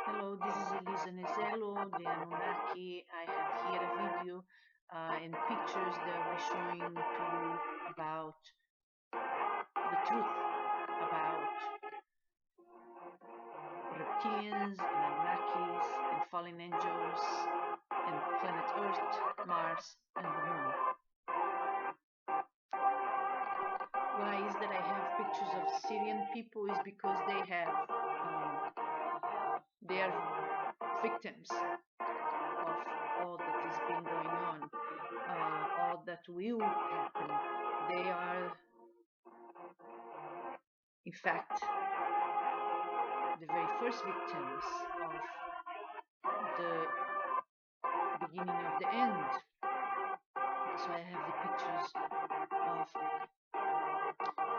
Hello, this is Elisa Nezello, the Anunnaki. I have here a video and pictures that will be showing to you about the truth about reptilians and Anunnakis and fallen angels and planet Earth, Mars, and the Moon. Why is that I have pictures of Syrian people is because they are victims of all that is been going on, all that will happen. They are, in fact, the very first victims of the beginning of the end. So I have the pictures of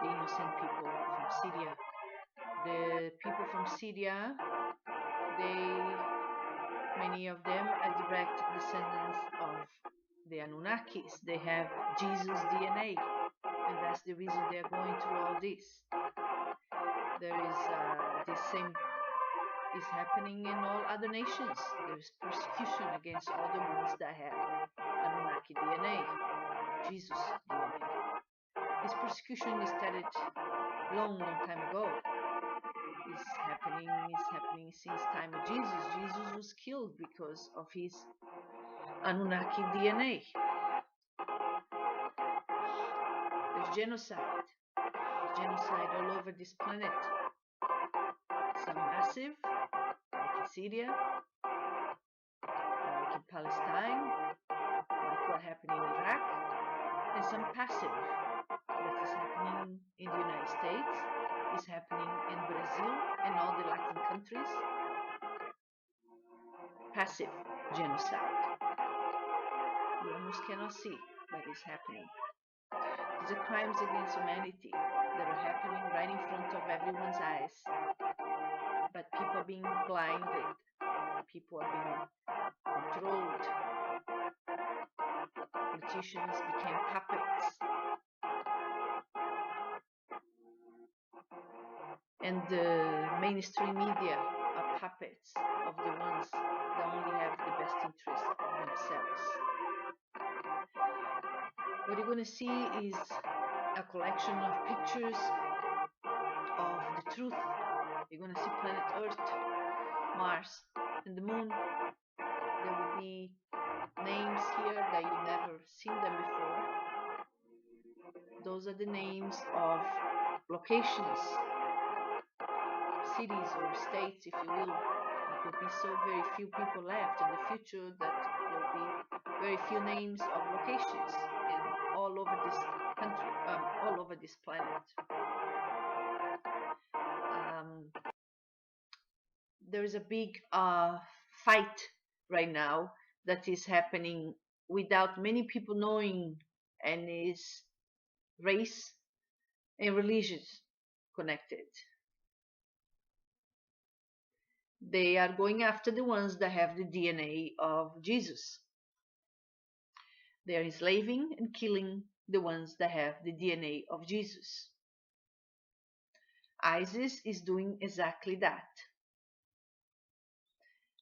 the innocent people from Syria. The people from Syria, many of them are direct descendants of the Anunnakis. They have Jesus DNA, and that's the reason they are going through all this. There is the same is happening in all other nations. There's persecution against all the ones that have Anunnaki DNA, Jesus DNA. This persecution started long time ago. It's happening since time of Jesus. Jesus was killed because of his Anunnaki DNA. There's genocide. There's genocide all over this planet. Some massive, like in Syria, like in Palestine, like what happened in Iraq, and some passive that is happening in the United States, is happening in Brazil and all the Latin countries. Passive genocide. You almost cannot see, but it's happening. These are crimes against humanity that are happening right in front of everyone's eyes. But people are being blinded. People are being controlled. Politicians became puppets. And the mainstream media are puppets of the ones that only have the best interest of themselves. What you're going to see is a collection of pictures of the truth. You're going to see planet Earth, Mars, and the Moon. There will be names here that you've never seen them before. Those are the names of locations, cities or states, if you will. There will be so very few people left in the future that there will be very few names of locations all over this country, all over this planet. There is a big fight right now that is happening without many people knowing, and is race and religions connected. They are going after the ones that have the DNA of Jesus. They are enslaving and killing the ones that have the DNA of Jesus. ISIS is doing exactly that.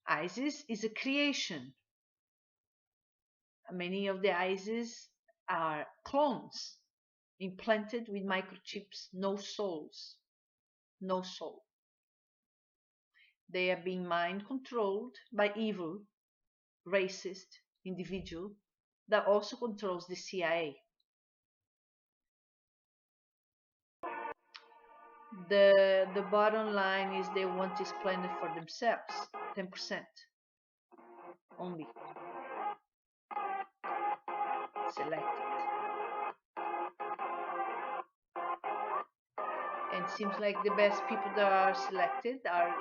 ISIS is a creation. Many of the ISIS are clones implanted with microchips, no souls, no soul. They are being mind controlled by evil, racist individual that also controls the CIA. The bottom line is they want this planet for themselves, 10% only selected. And it seems like the best people that are selected are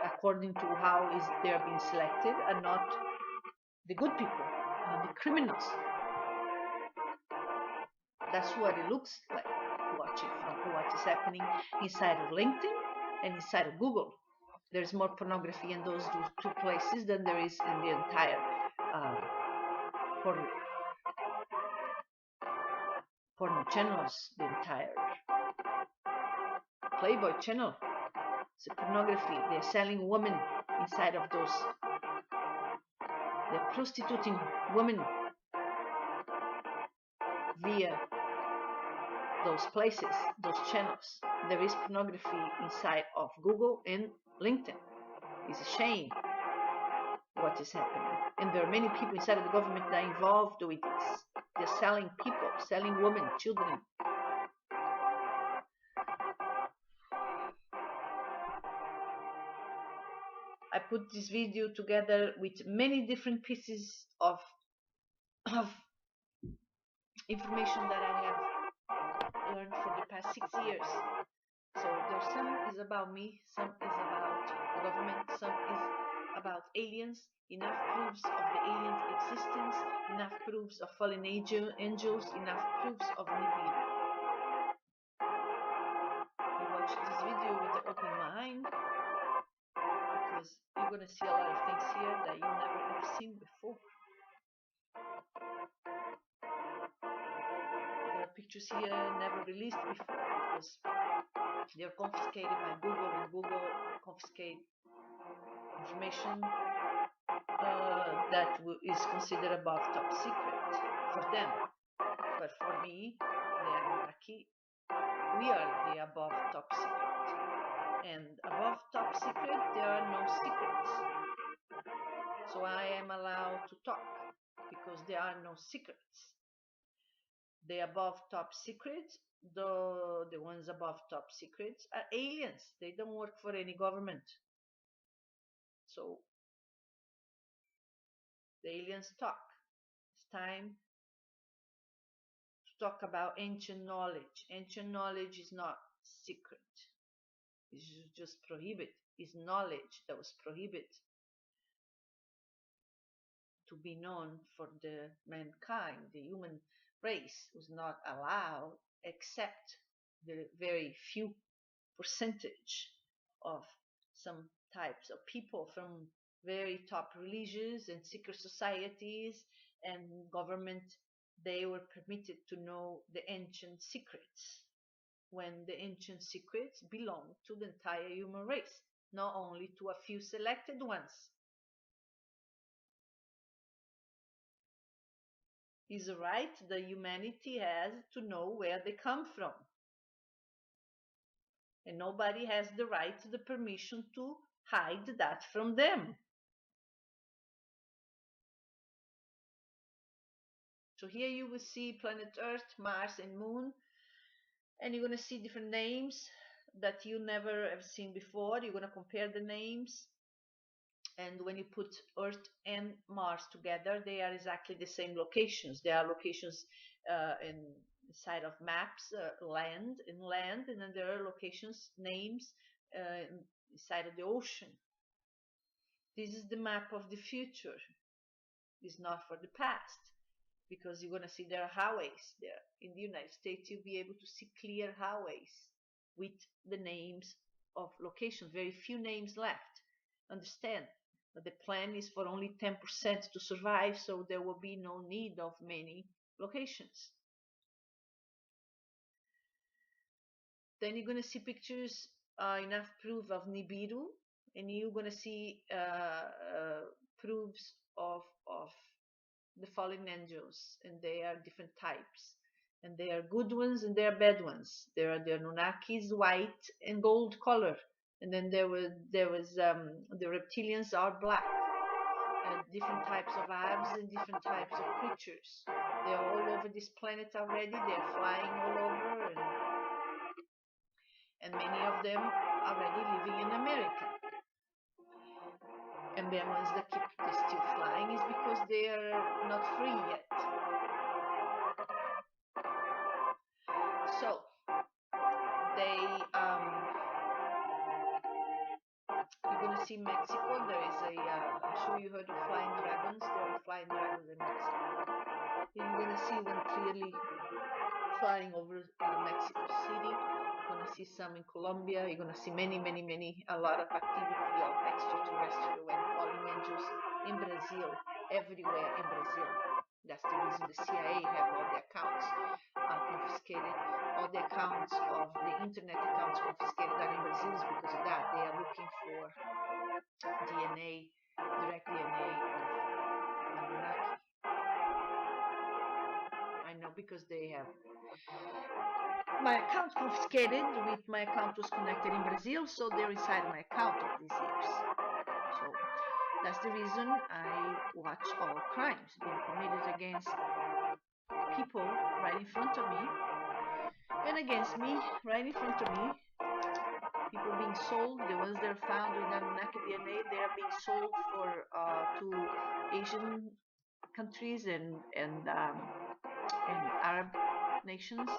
according to how they're being selected, are not the good people, are the criminals. That's what it looks like watching from what is happening inside of LinkedIn and inside of Google. There's more pornography in those two places than there is in the entire porno channels, the entire Playboy channel. It's a pornography. They're selling women inside of those. They're prostituting women via those places, those channels. There is pornography inside of Google and LinkedIn. It's a shame what is happening. And there are many people inside of the government that are involved with this. They're selling people, selling women, children. I put this video together with many different pieces of information that I have learned for the past 6 years. So there's some is about me, some is about the government, some is about aliens, enough proofs of the aliens' existence, enough proofs of fallen angels, enough proofs of Nibiru. You watch this video with an open mind, because you're going to see a lot of things here that you've never ever seen before. There are pictures here never released before, because they're confiscated by Google, and Google confiscate information that is considered above top secret for them. But for me, the Anunnaki, we are the above top secret. And above top secret, there are no secrets. So I am allowed to talk because there are no secrets. The above top secrets, the ones above top secrets, are aliens. They don't work for any government. So the aliens talk. It's time to talk about ancient knowledge. Ancient knowledge is not secret. It's just prohibited. It's knowledge that was prohibited to be known for the mankind. The human race was not allowed except the very few percentage of some types of people from very top religions and secret societies and government. They were permitted to know the ancient secrets, when the ancient secrets belong to the entire human race, not only to a few selected ones. Is a right that humanity has to know where they come from. And nobody has the right, the permission to hide that from them. So here you will see planet Earth, Mars, and Moon, and you're going to see different names that you never have seen before. You're going to compare the names, and when you put Earth and Mars together, they are exactly the same locations. They are locations inside of maps, land, and then there are locations, names inside of the ocean. This is the map of the future. It's not for the past, because you're going to see there are highways there. In the United States, you'll be able to see clear highways with the names of locations, very few names left. Understand that the plan is for only 10% to survive, so there will be no need of many locations. Then you're going to see pictures, enough proof of Nibiru, and you're going to see proofs of the fallen angels, and they are different types, and they are good ones and they are bad ones. There are the Anunnakis, white and gold color, and then there was the reptilians are black, and different types of abs and different types of creatures. They are all over this planet already. They are flying all over, and many of them already living in America. And the ones that keep still flying is because they are not free yet. So they you're gonna see Mexico. There is a I'm sure you heard of flying dragons. There are flying dragons in Mexico. You're gonna see one clearly flying over Mexico City. You're gonna see some in Colombia. You're gonna see many, a lot of activity of extraterrestrial and fallen angels in Brazil, everywhere in Brazil. That's the reason the CIA have all the accounts confiscated. All the accounts of the internet accounts confiscated are in Brazil is because of that. They are looking for DNA, direct DNA of Anunnaki. I know because they have my account confiscated. With my account was connected in Brazil, so they're inside my account all these years. So that's the reason I watch all crimes being committed against people right in front of me and against me right in front of me. People being sold, the ones that are found with Anunnaki DNA, they are being sold for to Asian countries and Arab nations.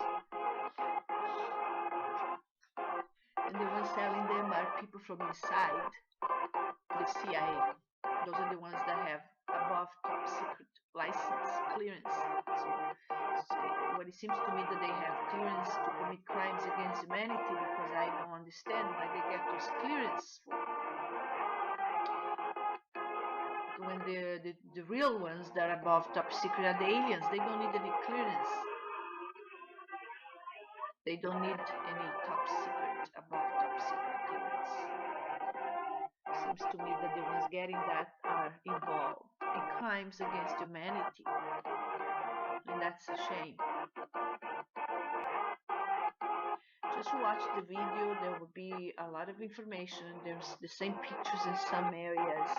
And the ones selling them are people from inside the CIA. Those are the ones that have above top secret license clearance. So what it seems to me that they have clearance to commit crimes against humanity, because I don't understand why they get those clearance for. When the real ones that are above top secret are the aliens, they don't need any clearance. They don't need any top secret, above top secret clearance. Seems to me that the ones getting that are involved in crimes against humanity, and that's a shame. Just watch the video, there will be a lot of information. There's the same pictures in some areas.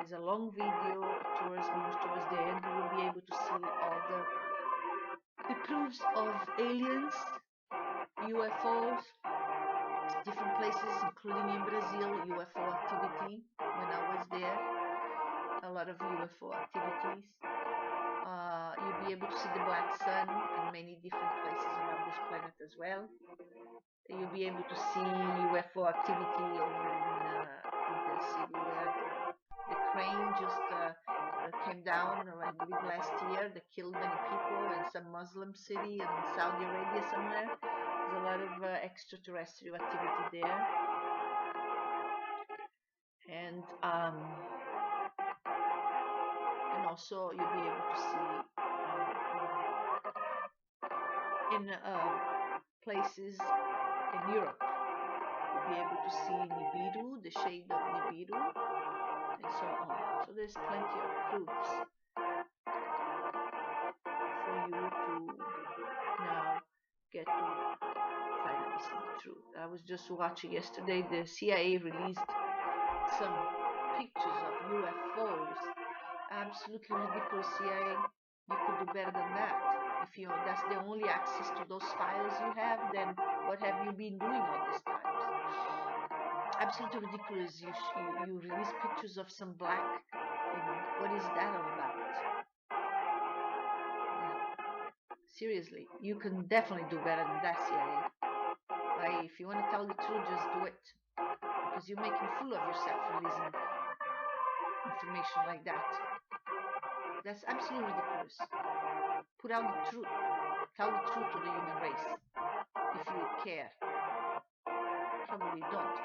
It's a long video, towards the end you will be able to see all the proofs of aliens, UFOs, different places, including in Brazil, UFO activity. When I was there, a lot of UFO activities. You'll be able to see the black sun in many different places around this planet as well. You'll be able to see UFO activity over in the city where the crane just came down, I believe last year, that killed many people in some Muslim city in Saudi Arabia somewhere. There's a lot of extraterrestrial activity there. And also you'll be able to see in places in Europe. You'll be able to see Nibiru, the shade of Nibiru, and so on. So there's plenty of proofs for you to now get to finally see the truth. I was just watching yesterday, the CIA released some pictures of UFOs. Absolutely ridiculous, CIA. You could do better than that. If that's the only access to those files you have, then what have you been doing all these times? Absolutely ridiculous. You release pictures of some black, what is that all about? Seriously, you can definitely do better than that, CIA. If you want to tell the truth, just do it. Because you're making a fool of yourself releasing information like that. That's absolutely ridiculous. Put out the truth. Tell the truth to the human race. If you care. Probably don't.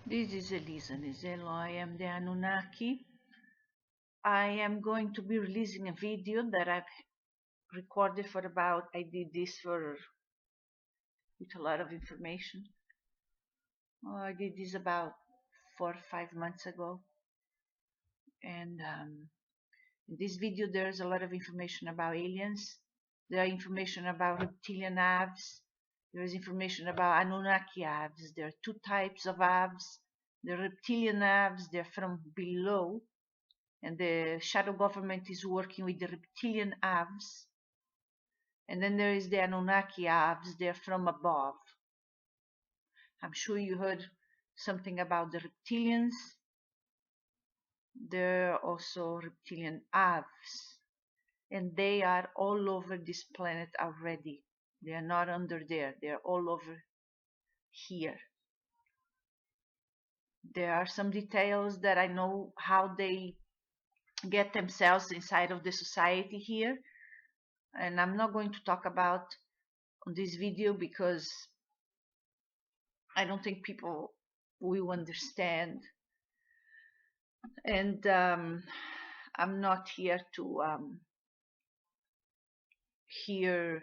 This is Elisa Nezello. I am the Anunnaki. I am going to be releasing a video that I've recorded for about, I did this with a lot of information. I did this about 4 or 5 months ago. And in this video, there's a lot of information about aliens. There are information about reptilian Avs. There is information about Anunnaki Avs. There are 2 types of Avs. The reptilian Avs, they're from below. And the shadow government is working with the reptilian Avs. And then there is the Anunnaki Avs, they're from above. I'm sure you heard something about the reptilians. There are also reptilian Avs. And they are all over this planet already. They are not under there, they are all over here. There are some details that I know how they get themselves inside of the society here, and I'm not going to talk about on this video because I don't think people will understand, and I'm not here to hear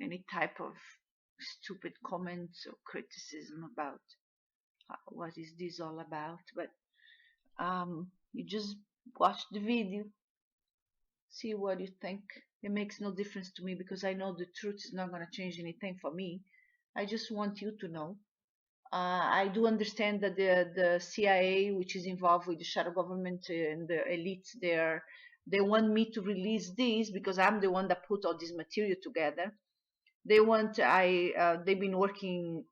any type of stupid comments or criticism about what is this all about, but you just watch the video, see what you think. It makes no difference to me because I know the truth is not going to change anything for me. I just want you to know. I do understand that the CIA, which is involved with the shadow government and the elites there, they want me to release this because I'm the one that put all this material together. They've been working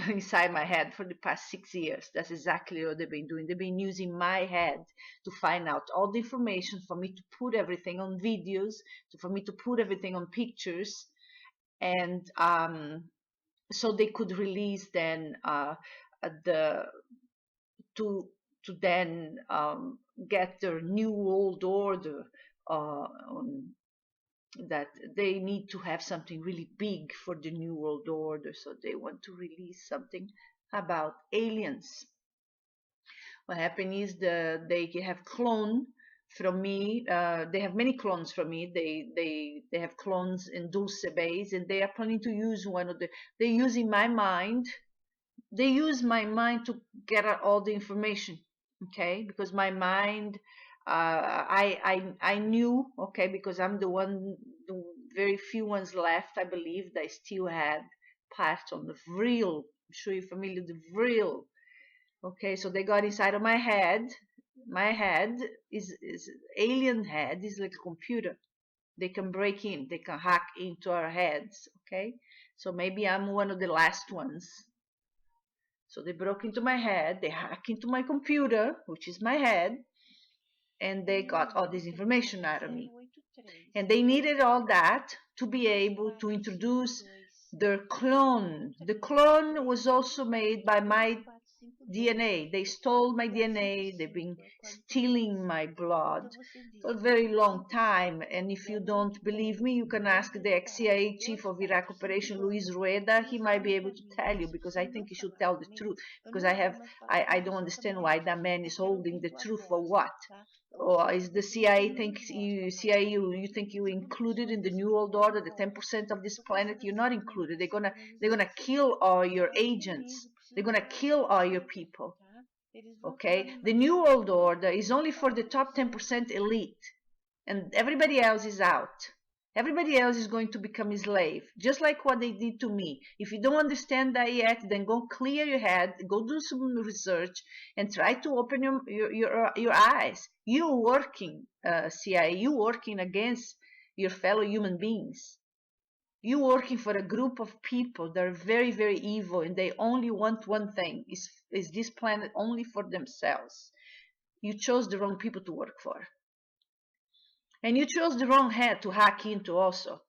inside my head for the past 6 years. That's exactly what they've been doing. They've been using my head to find out all the information, for me to put everything on videos, for me to put everything on pictures, and so they could release then to then get their new world order that they need to have something really big for the new world order, so they want to release something about aliens. What happened is they have clone from me. They have many clones from me. They have clones in Dulce base, and they are planning to use one of the. They're using my mind. They use my mind to get all the information. Okay, because my mind. I knew, okay, because I'm the very few ones left, I believe, that still had part on the vril. I'm sure you're familiar with the vril. Okay, so they got inside of my head. My head is alien head is like a computer. They can break in, they can hack into our heads. Okay, so maybe I'm one of the last ones. So they broke into my head, they hacked into my computer, which is my head, and they got all this information out of me. And they needed all that to be able to introduce their clone. The clone was also made by my DNA. They stole my DNA. They've been stealing my blood for a very long time. And if you don't believe me, you can ask the ex-CIA chief of Iraq operation, Luis Rueda. He might be able to tell you, because I think he should tell the truth. Because I don't understand why that man is holding the truth for what. Or is the CIA you think you included in the New World Order, the 10% of this planet? You're not included. They're gonna kill all your agents. They're gonna kill all your people. Okay? The New World Order is only for the top 10% elite, and everybody else is out. Everybody else is going to become a slave, just like what they did to me. If you don't understand that yet, then go clear your head, go do some research, and try to open your eyes. You working, CIA, you working against your fellow human beings. You working for a group of people that are very, very evil, and they only want one thing: is this planet only for themselves. You chose the wrong people to work for. And you chose the wrong head to hack into also.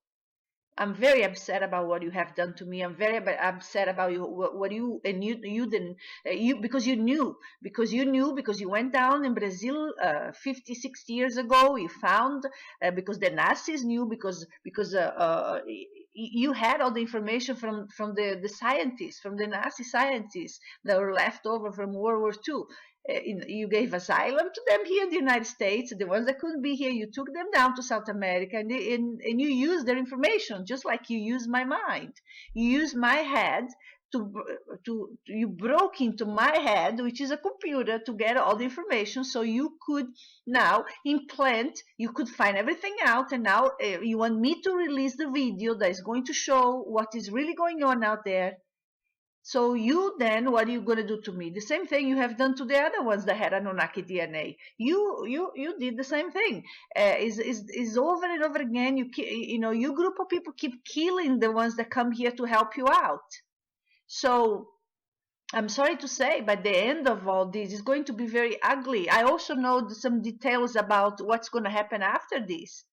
I'm very upset about what you have done to me. I'm very upset about what you didn't, because you knew, because you went down in Brazil 50, 60 years ago. You found, because the Nazis knew, because you had all the information from the scientists, from the Nazi scientists that were left over from World War II. You gave asylum to them here in the United States. The ones that couldn't be here, you took them down to South America, and you used their information just like you used my mind. You used my head you broke into my head, which is a computer, to get all the information, so you could now implant, you could find everything out, and now you want me to release the video that is going to show what is really going on out there. So you then, what are you going to do to me? The same thing you have done to the other ones that had Anunnaki DNA. You did the same thing. Is over and over again. You group of people keep killing the ones that come here to help you out. So I'm sorry to say, but the end of all this is going to be very ugly. I also know some details about what's going to happen after this.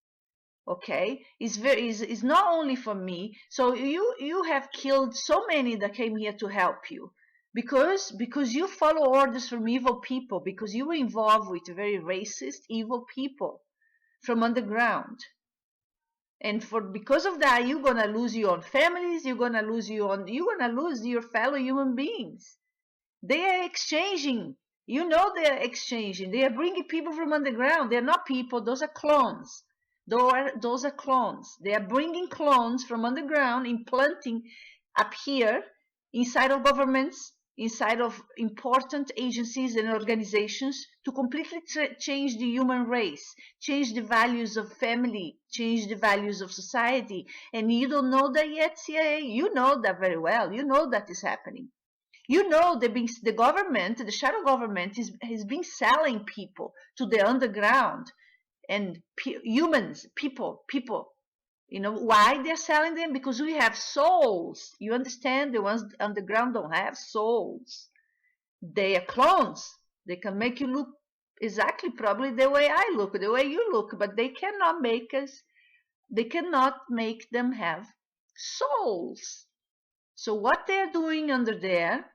Okay, it's not only for me. So you have killed so many that came here to help you because you follow orders from evil people, because you were involved with very racist, evil people from underground. And because of that, you're gonna lose your own families. You're gonna lose your fellow human beings. They are exchanging. They are exchanging. They are bringing people from underground. They're not people. Those are clones. Those are clones. They are bringing clones from underground, implanting up here inside of governments, inside of important agencies and organizations, to completely change the human race, change the values of family, change the values of society. And you don't know that yet, CIA? You know that very well. You know that is happening. The government, the shadow government, has been selling people to the underground, and humans, people. Why they're selling them? Because we have souls. You understand? The ones underground don't have souls. They are clones. They can make you look exactly probably the way I look, the way you look, but they cannot make them have souls. So what they're doing under there,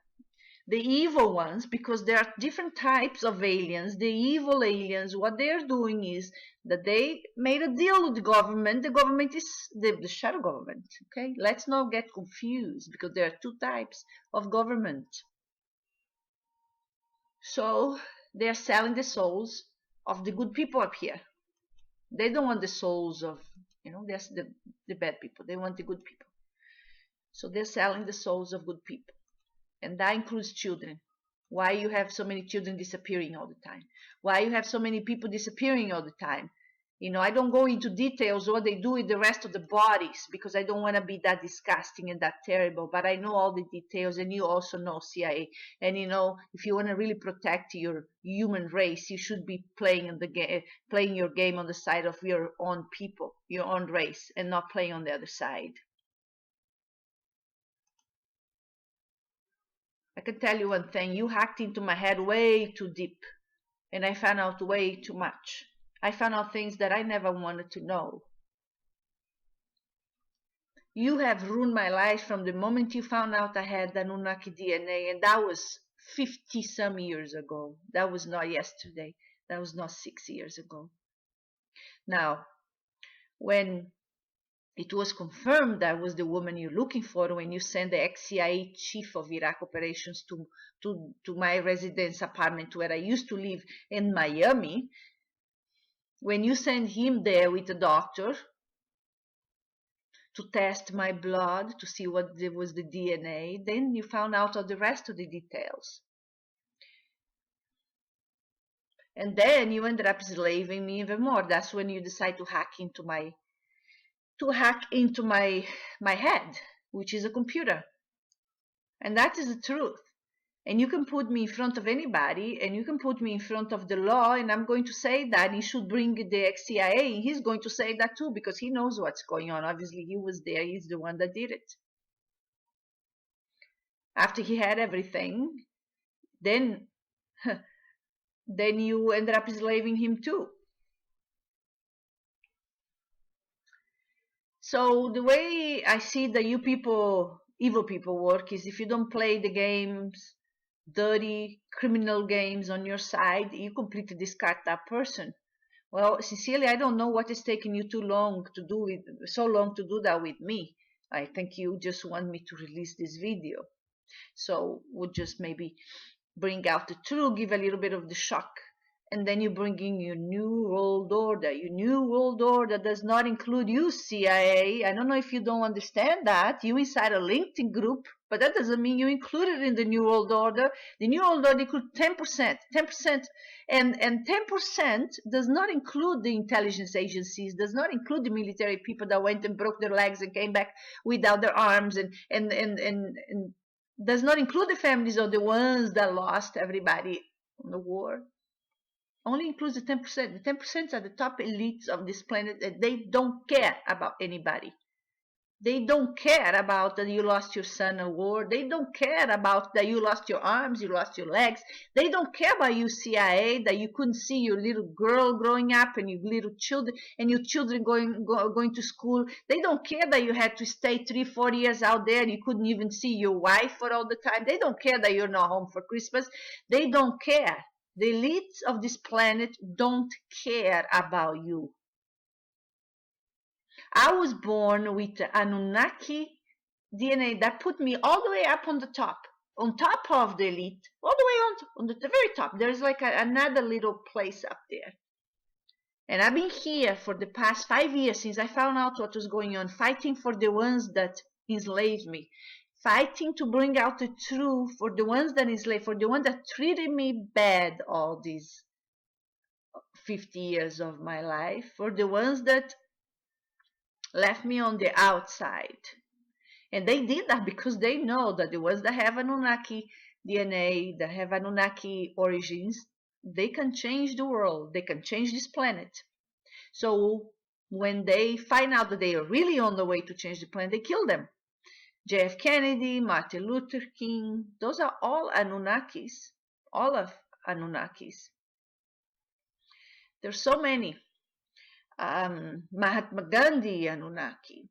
the evil ones, because there are different types of aliens, the evil aliens, what they're doing is that they made a deal with the government. The government is the shadow government. Okay, let's not get confused, because there are two types of government. So they're selling the souls of the good people up here. They don't want the souls of, there's the bad people. They want the good people. So they're selling the souls of good people. And that includes children. Why you have so many children disappearing all the time? Why you have so many people disappearing all the time? I don't go into details what they do with the rest of the bodies, because I don't want to be that disgusting and that terrible, but I know all the details, and you also know, CIA. And if you want to really protect your human race, you should be playing your game on the side of your own people, your own race, and not playing on the other side. I can tell you one thing, you hacked into my head way too deep, and I found out way too much. I found out things that I never wanted to know. You have ruined my life from the moment you found out I had Anunnaki DNA, and that was 50 some years ago. That was not yesterday. That was not 6 years ago. Now, when it was confirmed that was the woman you're looking for, when you sent the ex-CIA chief of Iraq operations to my residence apartment where I used to live in Miami, when you sent him there with a doctor to test my blood to see what was the DNA, then you found out all the rest of the details. And then you ended up slaving me even more. That's when you decide to hack into my head, which is a computer. And that is the truth. And you can put me in front of anybody, and you can put me in front of the law, and I'm going to say that he should bring the ex-CIA. He's going to say that too, because he knows what's going on. Obviously, he was there. He's the one that did it. After he had everything, then you ended up enslaving him too. So the way I see that you people, evil people, work is, if you don't play the games, dirty criminal games on your side, you completely discard that person. Well, sincerely, I don't know what is taking you so long to do that with me. I think you just want me to release this video. So we'll just maybe bring out the truth, give a little bit of the shock, and then you bring in your new world order. Your new world order does not include you, CIA. I don't know if you don't understand that. You inside a LinkedIn group, but that doesn't mean you included in the new world order. The new world order includes 10%, 10%, and 10% does not include the intelligence agencies, does not include the military people that went and broke their legs and came back without their arms, and does not include the families of the ones that lost everybody in the war. Only includes the 10%. The 10% are the top elites of this planet, and they don't care about anybody. They don't care about that you lost your son in war. They don't care about that you lost your arms, you lost your legs. They don't care about you, CIA, that you couldn't see your little girl growing up and your little children and your children going to school. They don't care that you had to stay 3-4 years out there and you couldn't even see your wife for all the time. They don't care that you're not home for Christmas. They don't care. The elites of this planet don't care about you. I was born with Anunnaki DNA that put me all the way up on top of the elite, all the way on the very top. There's like another little place up there. And I've been here for the past 5 years since I found out what was going on, fighting for the ones that enslaved me, fighting to bring out the truth for the ones that enslaved, for the ones that treated me bad all these 50 years of my life, for the ones that left me on the outside. And they did that because they know that the ones that have Anunnaki DNA, that have Anunnaki origins, they can change the world, they can change this planet. So when they find out that they are really on the way to change the planet, they kill them. J.F. Kennedy, Martin Luther King, those are all Anunnakis, all of Anunnakis. There's so many. Mahatma Gandhi, Anunnaki.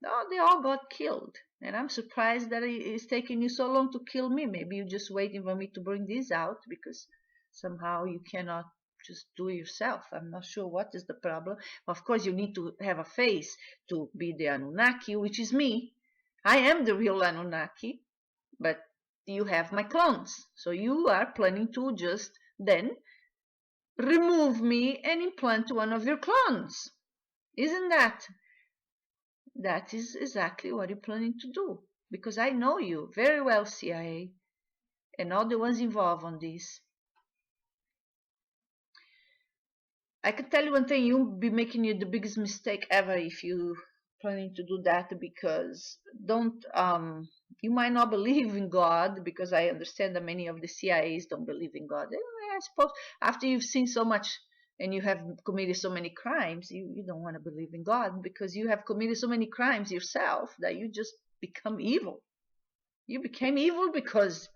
Oh, they all got killed. And I'm surprised that it's taking you so long to kill me. Maybe you're just waiting for me to bring this out because somehow you cannot just do it yourself. I'm not sure what is the problem. Of course, you need to have a face to be the Anunnaki, which is me. I am the real Anunnaki, but you have my clones. So you are planning to just then remove me and implant one of your clones. Isn't that? That is exactly what you're planning to do. Because I know you very well, CIA, and all the ones involved on this. I can tell you one thing, you'll be making the biggest mistake ever if you planning to do that, because you might not believe in God, because I understand that many of the CIAs don't believe in God. I suppose after you've seen so much and you have committed so many crimes, you don't want to believe in God, because you have committed so many crimes yourself that you just become evil. You became evil because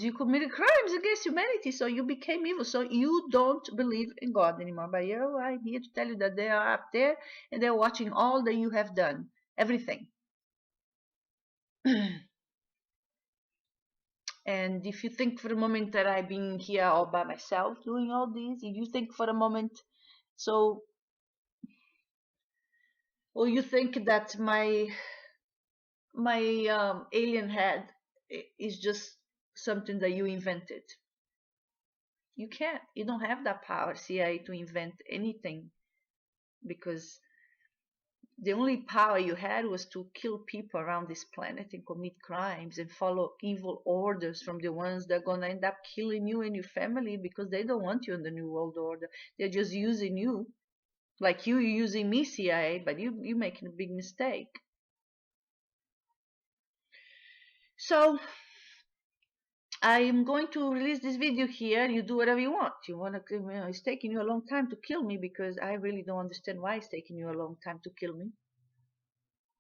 you committed crimes against humanity, so you became evil. So you don't believe in God anymore. But I'm here to tell you that they are up there and they're watching all that you have done, everything. And if you think for a moment that I've been here all by myself doing all this, if you think for a moment, or you think that my alien head is just something that you invented. You can't. You don't have that power, CIA, to invent anything, because the only power you had was to kill people around this planet and commit crimes and follow evil orders from the ones that are going to end up killing you and your family, because they don't want you in the New World Order. They're just using you, like you're using me, CIA, but you're making a big mistake. So I am going to release this video here. You do whatever you want. It's taking you a long time to kill me, because I really don't understand why it's taking you a long time to kill me.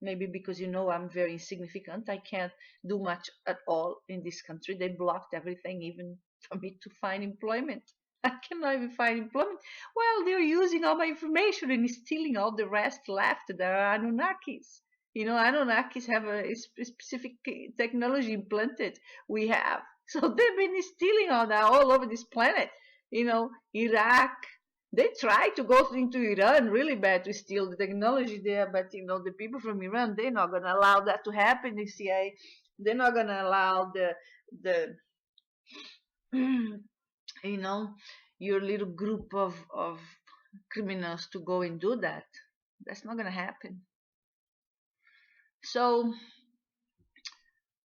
Maybe because I'm very insignificant. I can't do much at all in this country. They blocked everything, even for me to find employment. I cannot even find employment. Well, they're using all my information and stealing all the rest left. There are Anunnakis. Anunnakis have a specific technology implanted. We have. So they've been stealing all that all over this planet. Iraq, They try to go into Iran really bad to steal the technology there, but the people from Iran, they're not gonna allow that to happen. The CIA, they're not gonna allow the your little group of criminals to go and do that. That's not gonna happen. So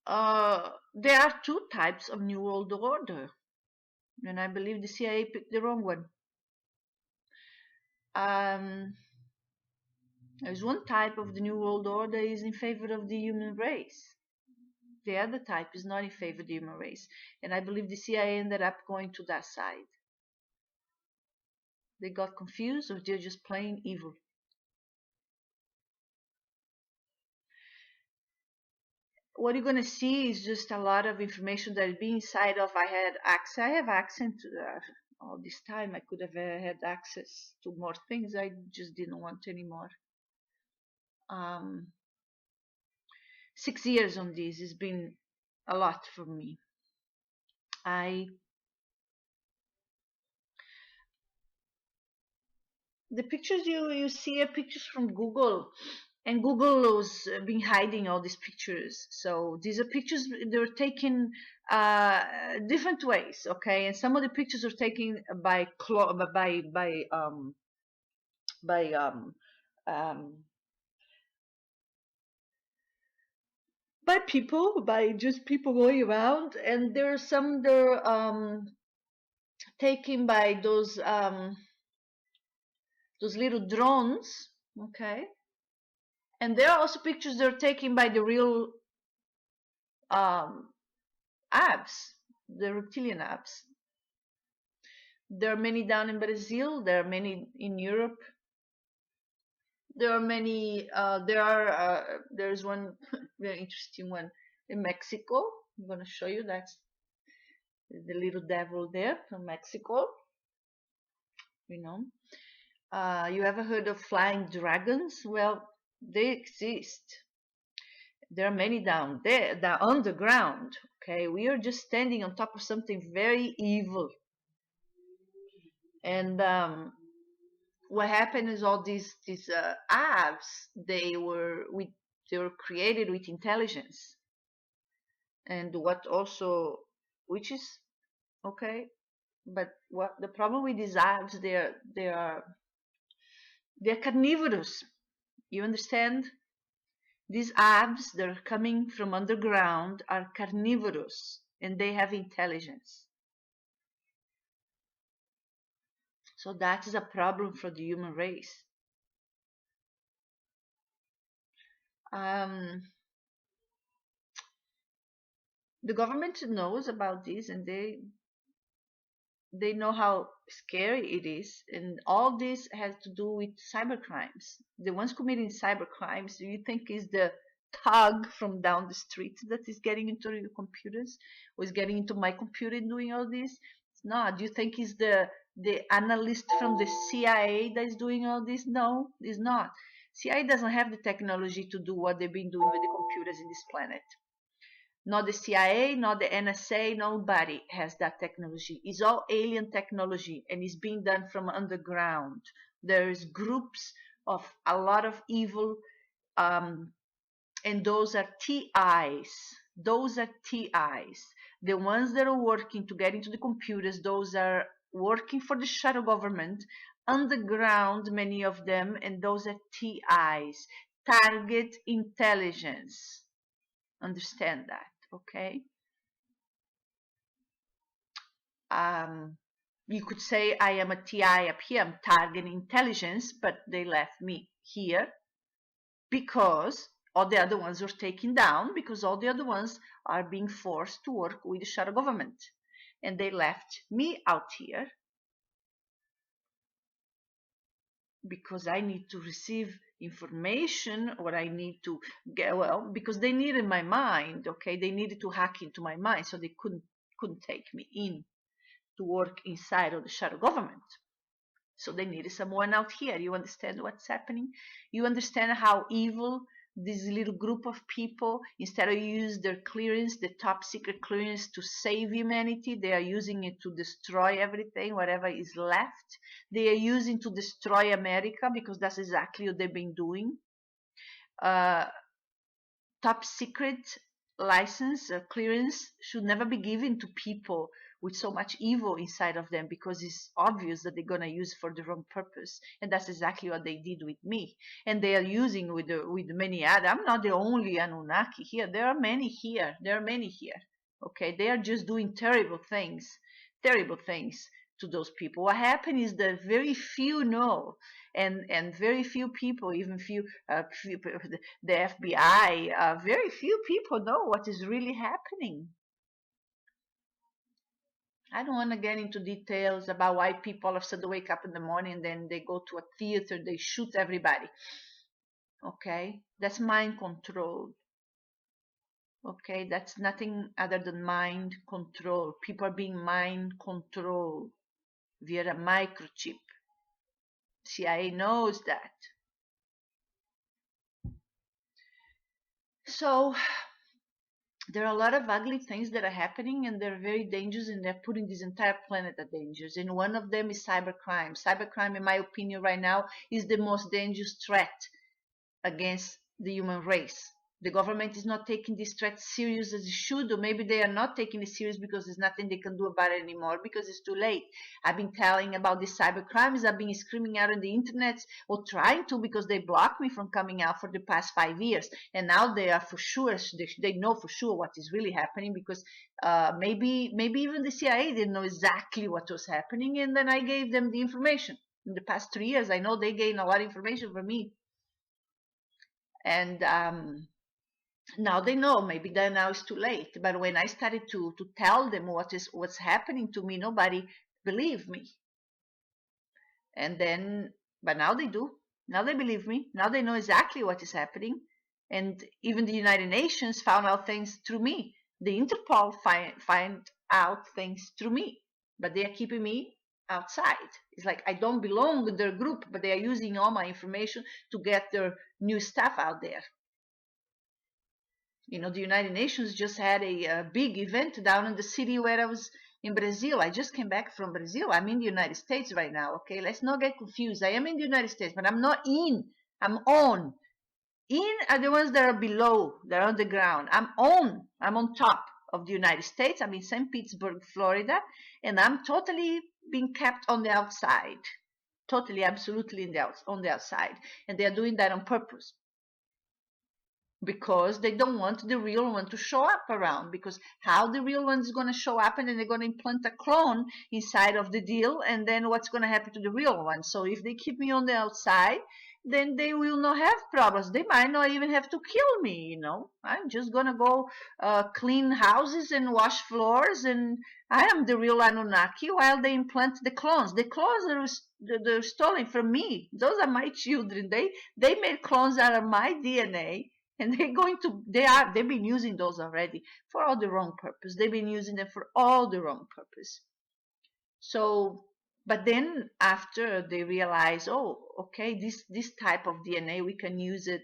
there are two types of New World Order, and I believe the CIA picked the wrong one. There's one type of the New World Order is in favor of the human race. The other type is not in favor of the human race. And I believe the CIA ended up going to that side. They got confused, or they're just plain evil. What you're going to see is just a lot of information that is being inside of. I have access to all this time. I could have had access to more things. I just didn't want anymore. 6 years on this has been a lot for me. The pictures you see are pictures from Google, and Google has been hiding all these pictures. So these are pictures they were taken different ways, okay? And some of the pictures are taken by people, by just people going around, and there are some that are taken by those little drones, okay? And there are also pictures that are taken by the real abs, the reptilian abs. There are many down in Brazil. There are many in Europe. There are many. There's one very interesting one in Mexico. I'm going to show you. That's the little devil there from Mexico. You ever heard of flying dragons? Well, they exist. There are many down there. They're underground. Okay, we are just standing on top of something very evil. And what happened is all these apps, they were created with intelligence, and which is okay. But what the problem with these apps? They're carnivorous. You understand? These apps that are coming from underground are carnivorous, and they have intelligence. So that is a problem for the human race. The government knows about this, and they know how scary it is, and all this has to do with cybercrimes. The ones committing cybercrimes, do you think is the thug from down the street that is getting into your computers, or is getting into my computer and doing all this? It's not. Do you think is the analyst from the CIA that is doing all this? No, it's not. CIA doesn't have the technology to do what they've been doing with the computers in this planet. Not the CIA, not the NSA, nobody has that technology. It's all alien technology, and it's being done from underground. There's groups of a lot of evil, and those are TIs. Those are TIs. The ones that are working to get into the computers, those are working for the shadow government, underground, many of them, and those are TIs. Target intelligence. Understand that, okay? You could say I am a TI up here, I'm target intelligence, but they left me here because all the other ones are taken down, because all the other ones are being forced to work with the shadow government. And they left me out here because I need to receive information, or I need to get, because they needed my mind, okay? They needed to hack into my mind, so they couldn't take me in to work inside of the shadow government. So they needed someone out here. You understand what's happening? You understand how evil this little group of people, instead of use their clearance, the top secret clearance, to save humanity, they are using it to destroy everything, whatever is left. They are using to destroy America, because that's exactly what they've been doing. Top secret license or clearance should never be given to people with so much evil inside of them, because it's obvious that they're going to use it for the wrong purpose. And that's exactly what they did with me, and they are using with many other. I'm not the only Anunnaki here. There are many here. Okay, they are just doing terrible things to those people. What happened is that very few know, and very few people, even the FBI, very few people know what is really happening. I don't want to get into details about why people all of a sudden wake up in the morning and then they go to a theater, they shoot everybody. Okay, that's mind control. Okay, that's nothing other than mind control. People are being mind controlled via a microchip. CIA knows that. So there are a lot of ugly things that are happening, and they're very dangerous, and they're putting this entire planet at dangers. And one of them is cybercrime. Cybercrime, in my opinion, right now, is the most dangerous threat against the human race. The government is not taking this threat serious as it should, or maybe they are not taking it serious because there's nothing they can do about it anymore, because it's too late. I've been telling about these cyber crimes. I've been screaming out on the internet, or trying to, because they blocked me from coming out for the past 5 years. And now they are for sure, they know for sure what is really happening, because maybe even the CIA didn't know exactly what was happening, and then I gave them the information. In the past 3 years, I know they gained a lot of information from me. And now they know. Maybe then now it's too late. But when I started to tell them what's happening to me, nobody believed me. And then, but now they do. Now they believe me. Now they know exactly what is happening. And even the United Nations found out things through me. The Interpol find out things through me. But they are keeping me outside. It's like I don't belong in their group, but they are using all my information to get their new stuff out there. You know, the United Nations just had a big event down in the city where I was in Brazil. I just came back from Brazil. I'm in the United States right now, okay? Let's not get confused. I am in the United States, but I'm not in. I'm on. In are the ones that are below, that are on the ground. I'm on. I'm on top of the United States. I'm in St. Petersburg, Florida, and I'm totally being kept on the outside. Totally, absolutely on the outside. And they are doing that on purpose, because they don't want the real one to show up around. Because how the real one is going to show up, and then they're going to implant a clone inside of the deal, and then what's going to happen to the real one? So if they keep me on the outside, then they will not have problems. They might not even have to kill me, you know. I'm just going to go clean houses and wash floors, and I am the real Anunnaki, while they implant the clones. The clones are they're stolen from me. Those are my children. They made clones out of my DNA, and they've been using those already for all the wrong purpose. They've been using them for all the wrong purpose. So, but then after they realize, oh, okay, this type of DNA, we can use it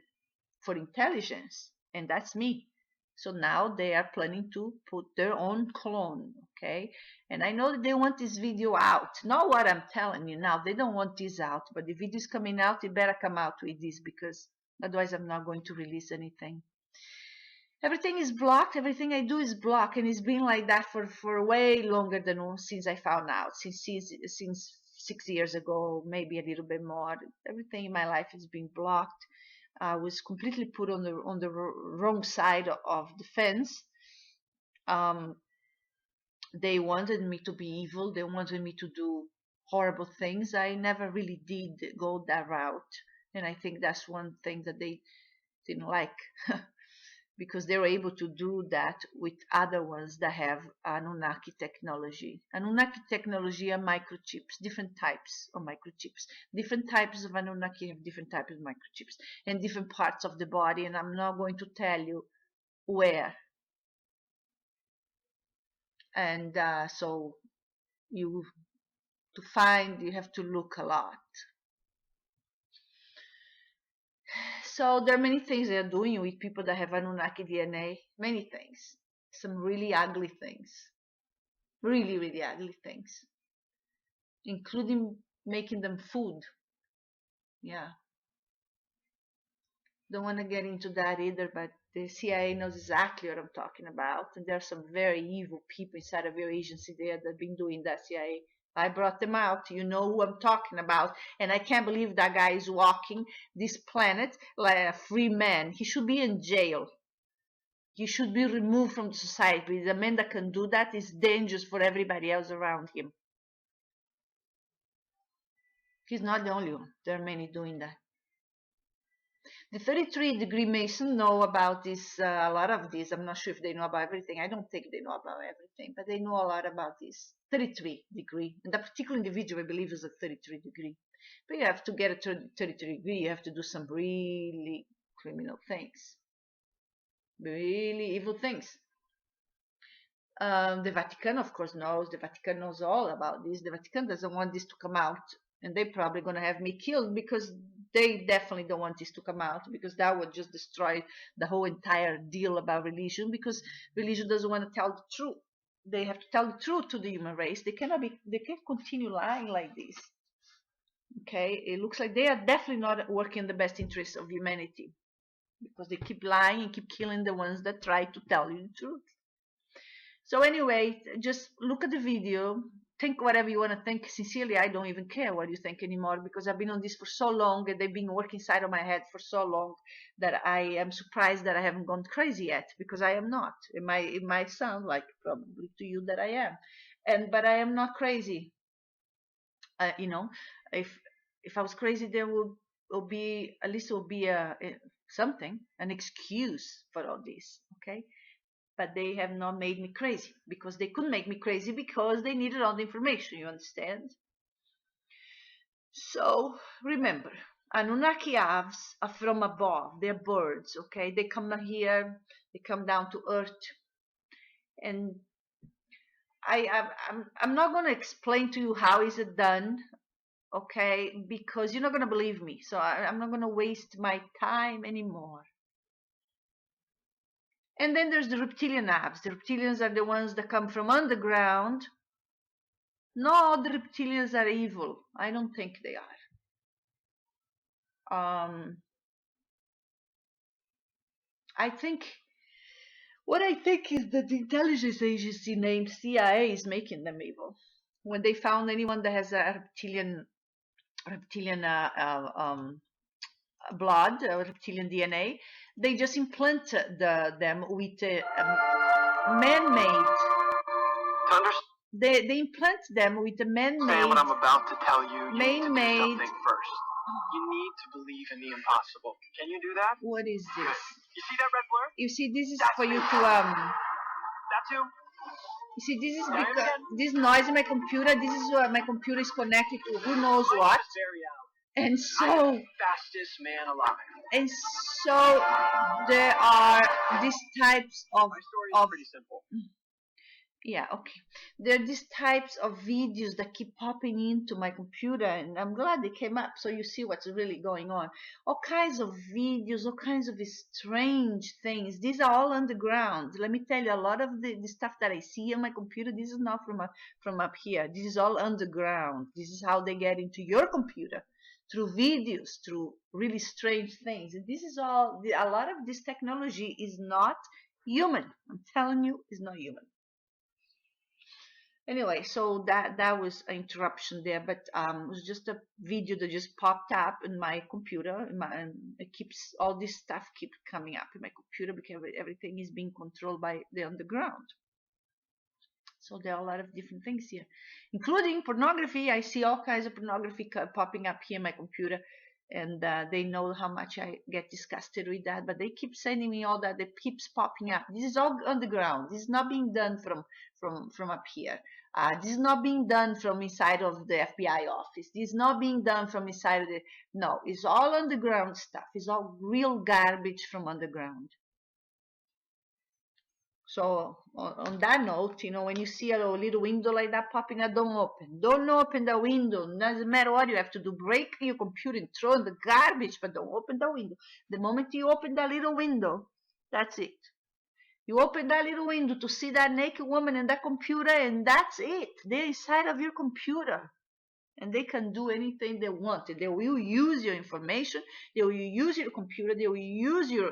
for intelligence, and that's me. So now they are planning to put their own clone, okay? And I know that they want this video out. Not what I'm telling you now. They don't want this out, but the video is coming out. It better come out with this, because otherwise I'm not going to release anything. Everything is blocked. Everything I do is blocked, and it's been like that for way longer than since I found out. Since 6 years ago, maybe a little bit more. Everything in my life has been blocked. I was completely put on the wrong side of the fence. They wanted me to be evil. They wanted me to do horrible things. I never really did go that route, and I think that's one thing that they didn't like. Because they were able to do that with other ones that have Anunnaki technology. Anunnaki technology are microchips, different types of microchips. Different types of Anunnaki have different types of microchips and different parts of the body, and I'm not going to tell you where. And so you have to look a lot. So there are many things they're doing with people that have Anunnaki DNA. Many things. Some really ugly things. Really, really ugly things. Including making them food. Yeah. Don't want to get into that either, but the CIA knows exactly what I'm talking about. And there are some very evil people inside of your agency there that have been doing that, CIA. I brought them out. You know who I'm talking about. And I can't believe that guy is walking this planet like a free man. He should be in jail. He should be removed from society. The man that can do that is dangerous for everybody else around him. He's not the only one. There are many doing that. The 33-degree Mason know about this, a lot of this. I'm not sure if they know about everything. I don't think they know about everything, but they know a lot about this 33-degree. And that particular individual, I believe, is a 33-degree. But you have to get a 33-degree. You have to do some really criminal things, really evil things. The Vatican, of course, knows. The Vatican knows all about this. The Vatican doesn't want this to come out. And they're probably going to have me killed because they definitely don't want this to come out, because that would just destroy the whole entire deal about religion, because religion doesn't want to tell the truth. They have to tell the truth to the human race. They can't continue lying like this. Okay, it looks like they are definitely not working in the best interest of humanity, because they keep lying and keep killing the ones that try to tell you the truth. So anyway, just look at the video, think whatever you want to think. Sincerely, I don't even care what you think anymore, because I've been on this for so long and they've been working inside of my head for so long that I am surprised that I haven't gone crazy yet, because I am not. It might sound like probably to you that I am, but I am not crazy. You know, if I was crazy, there will be at least something, an excuse for all this. Okay. But they have not made me crazy, because they couldn't make me crazy because they needed all the information, you understand? So remember, Anunnaki Avs are from above. They're birds, okay? They come here, they come down to earth. And I'm not going to explain to you how is it done, okay? Because you're not going to believe me. So I'm not going to waste my time anymore. And then there's the reptilian Avs. The reptilians are the ones that come from underground. No, the reptilians are evil. I don't think they are. What I think is that the intelligence agency named CIA is making them evil. When they found anyone that has a reptilian blood, reptilian DNA, they just implanted them with man-made. They implant them with a man-made. Sam, what I'm about to tell you, you need to do something first. You need to believe in the impossible. Can you do that? What is this? You see that red blur? You see, this is That's for you to That too? You see, this is because this noise in my computer. This is where my computer is connected to who knows what. And so, fastest man alive. And so there are these types of. My story is pretty simple. Yeah, okay. There are these types of videos that keep popping into my computer, and I'm glad they came up so you see what's really going on. All kinds of videos, all kinds of strange things. These are all underground. Let me tell you, a lot of the stuff that I see on my computer, this is not from up here. This is all underground. This is how they get into your computer, through videos, through really strange things. And this is all, a lot of this technology is not human. I'm telling you, it's not human. Anyway, so that was an interruption there, but it was just a video that just popped up in my computer, and it keeps, all this stuff keeps coming up in my computer because everything is being controlled by the underground. So there are a lot of different things here, including pornography. I see all kinds of pornography popping up here in my computer, and they know how much I get disgusted with that, but they keep sending me all that. It keeps popping up. This is all underground. This is not being done from up here. This is not being done from inside of the FBI office. This is not being done from inside of the, no, it's all underground stuff. It's all real garbage from underground. So on that note, when you see a little window like that popping out, don't open. Don't open the window. Doesn't matter what you have to do. Break your computer and throw in the garbage, but don't open the window. The moment you open that little window, that's it. You open that little window to see that naked woman in that computer, and that's it. They're inside of your computer. And they can do anything they want. They will use your information. They will use your computer. They will use your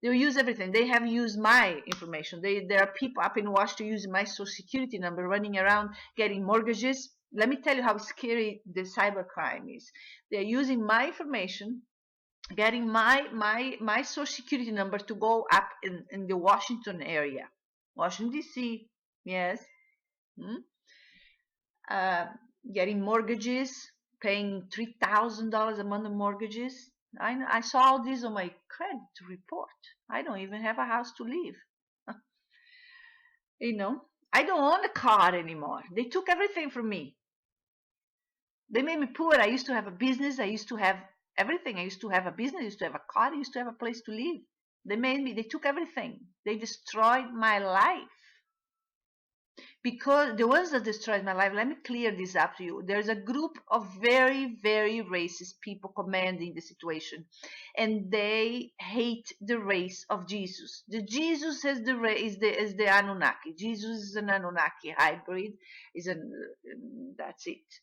they will use everything. They have used my information. There are people up in Washington using my social security number, running around getting mortgages. Let me tell you how scary the cybercrime is. They're using my information, getting my social security number to go up in the Washington area, Washington D.C. Yes. Hmm? uh, Getting mortgages, paying $3,000 a month in mortgages. I saw all this on my credit report. I don't even have a house to live. you know, I don't own a car anymore. They took everything from me. They made me poor. I used to have a business. I used to have everything. I used to have a business. I used to have a car. I used to have a place to live. They took everything. They destroyed my life. Because the ones that destroyed my life, let me clear this up to you. There's a group of very, very racist people commanding the situation, and they hate the race of Jesus. The Jesus is the Anunnaki. Jesus is an Anunnaki hybrid. That's it.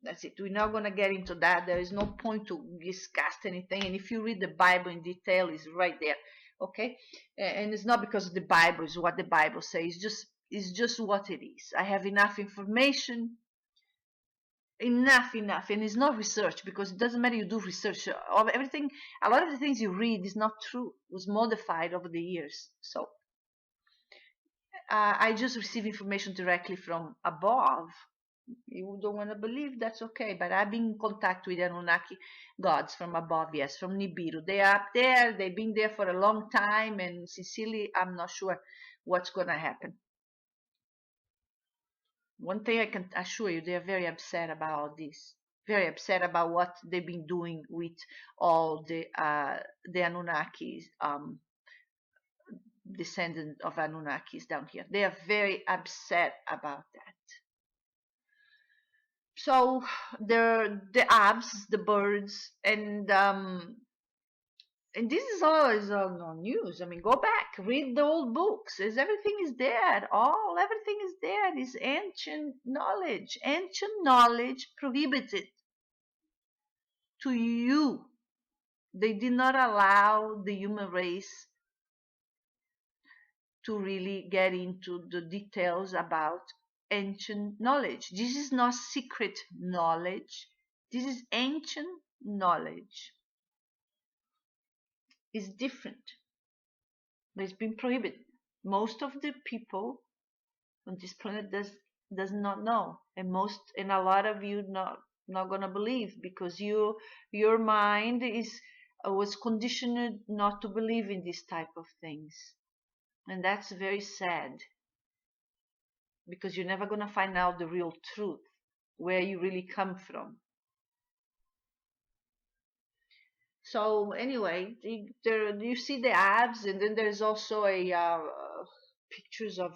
That's it. We're not going to get into that. There is no point to discuss anything. And if you read the Bible in detail, it's right there. Okay? And it's not because the Bible is what the Bible says. It's just what it is. I have enough information. Enough. And it's not research, because it doesn't matter you do research. Everything, a lot of the things you read is not true. It was modified over the years. So I just receive information directly from above. You don't want to believe, that's okay. But I've been in contact with Anunnaki gods from above, yes, from Nibiru. They are up there. They've been there for a long time, and sincerely, I'm not sure what's going to happen. One thing I can assure you, they are very upset about this. Very upset about what they've been doing with all the Anunnakis, descendant of Anunnakis down here. They are very upset about that. So the abs, the birds, and this is all on news. I mean, go back, read the old books. Everything is there. Everything is there. It's ancient knowledge. Ancient knowledge prohibited to you. They did not allow the human race to really get into the details about ancient knowledge. This is not secret knowledge. This is ancient knowledge. It's different, but it's been prohibited. Most of the people on this planet does not know, and a lot of you not gonna believe, because your mind was conditioned not to believe in this type of things, and that's very sad, because you're never gonna find out the real truth, where you really come from. So anyway, there you see the abs, and then there's also pictures of.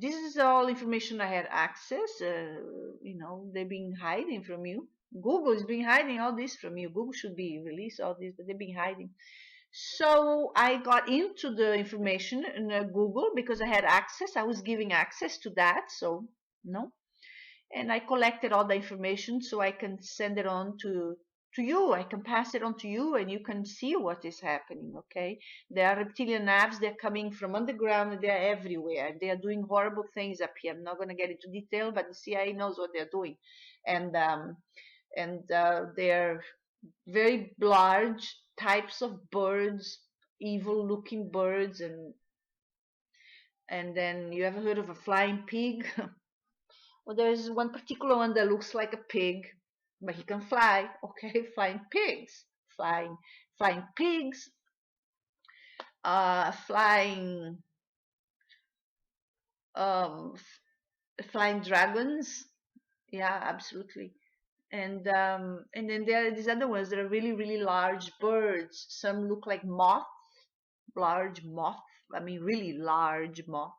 This is all information I had access. They've been hiding from you. Google has been hiding all this from you. Google should be released all this, but they've been hiding. So I got into the information in Google because I had access. I was giving access to that. So no, and I collected all the information so I can send it on to you. I can pass it on to you, and you can see what is happening. Okay, there are reptilian apps. They're coming from underground, and they're everywhere. They are doing horrible things up here. I'm not going to get into detail, but the CIA knows what they're doing, and they're very large types of birds, evil-looking birds, and then you ever heard of a flying pig? Well, there's one particular one that looks like a pig, but he can fly. Okay, flying pigs, flying pigs, flying um, flying dragons. Yeah, absolutely. And then there are these other ones that are really, really large birds. Some look like moths. large moth. I mean, really large moth,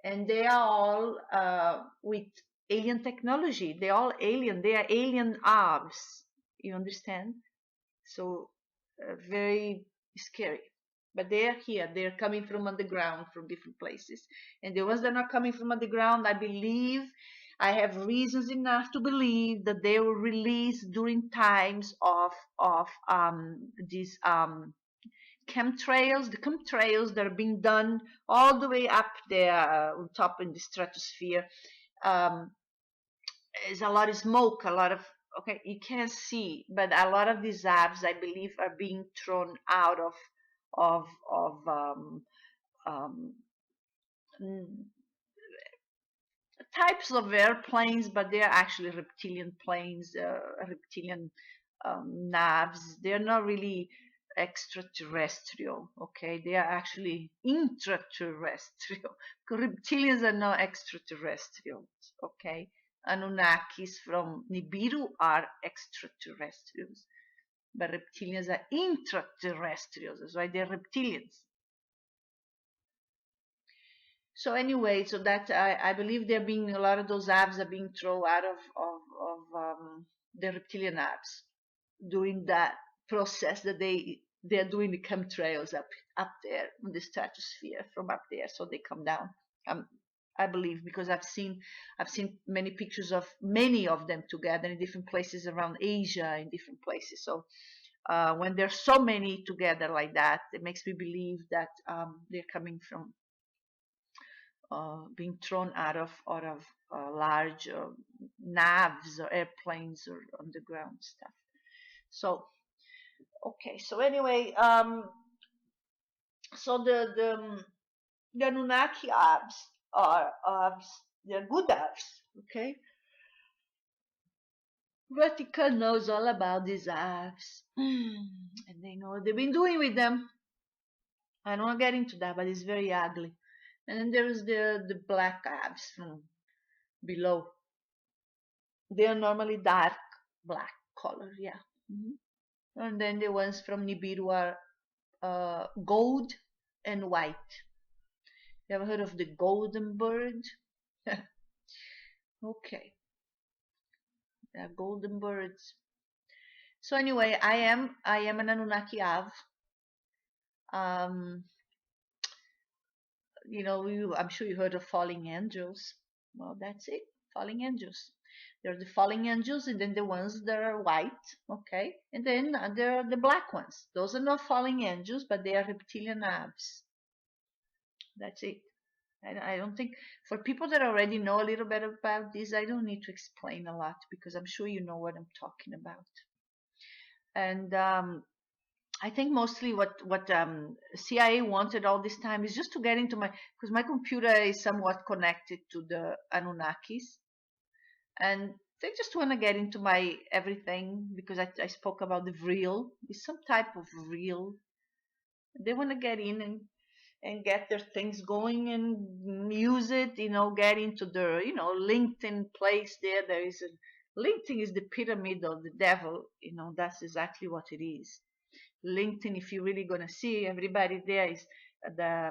and they are all with alien technology. They're all alien. They are alien arms. You understand? So very scary. But they are here. They are coming from underground, from different places. And the ones that are not coming from underground, I believe, I have reasons enough to believe that they were released during times of these chemtrails, the chemtrails that are being done all the way up there on top in the stratosphere. Um, there's a lot of smoke, a lot of, okay, you can't see, but a lot of these apps, I believe, are being thrown out of um, types of airplanes, but they are actually reptilian planes, reptilian navs. They're not really extraterrestrial, okay? They are actually intraterrestrial. Reptilians are not extraterrestrials, okay? Anunnakis from Nibiru are extraterrestrials, but reptilians are intraterrestrials. That's why they're reptilians. So anyway, so that I believe there being a lot of those apps are being thrown out of the reptilian apps during that process that they're doing the chemtrails up there in the stratosphere from up there, so they come down. Um, I believe because I've seen many pictures of many of them together in different places around Asia, in different places. So when there's so many together like that, it makes me believe that they're coming from being thrown out of large navs or airplanes or underground stuff. So okay, so anyway, so the Anunnaki apps are apps. They're good apps. Okay, Vatican knows all about these apps, and they know what they've been doing with them. I don't want to get into that, but it's very ugly. And then there's the black apps from below. They are normally dark black color, yeah. And then the ones from Nibiru are gold and white. You ever heard of the golden bird? Okay, yeah, golden birds. So anyway, I am an Anunnaki Av. Um, I'm sure you heard of falling angels. Well, that's it, falling angels. There are the falling angels, and then the ones that are white, okay, and then there are the black ones. Those are not falling angels, but they are reptilian Avs. That's it. I don't think for people that already know a little bit about this, I don't need to explain a lot because I'm sure you know what I'm talking about. And I think mostly what CIA wanted all this time is just to get into because my computer is somewhat connected to the Anunnakis, and they just want to get into my everything because I spoke about the vril. It's some type of vril. They want to get in and get their things going and use it, get into the, LinkedIn place there. There is LinkedIn is the pyramid of the devil, that's exactly what it is. LinkedIn, if you're really going to see, everybody there is the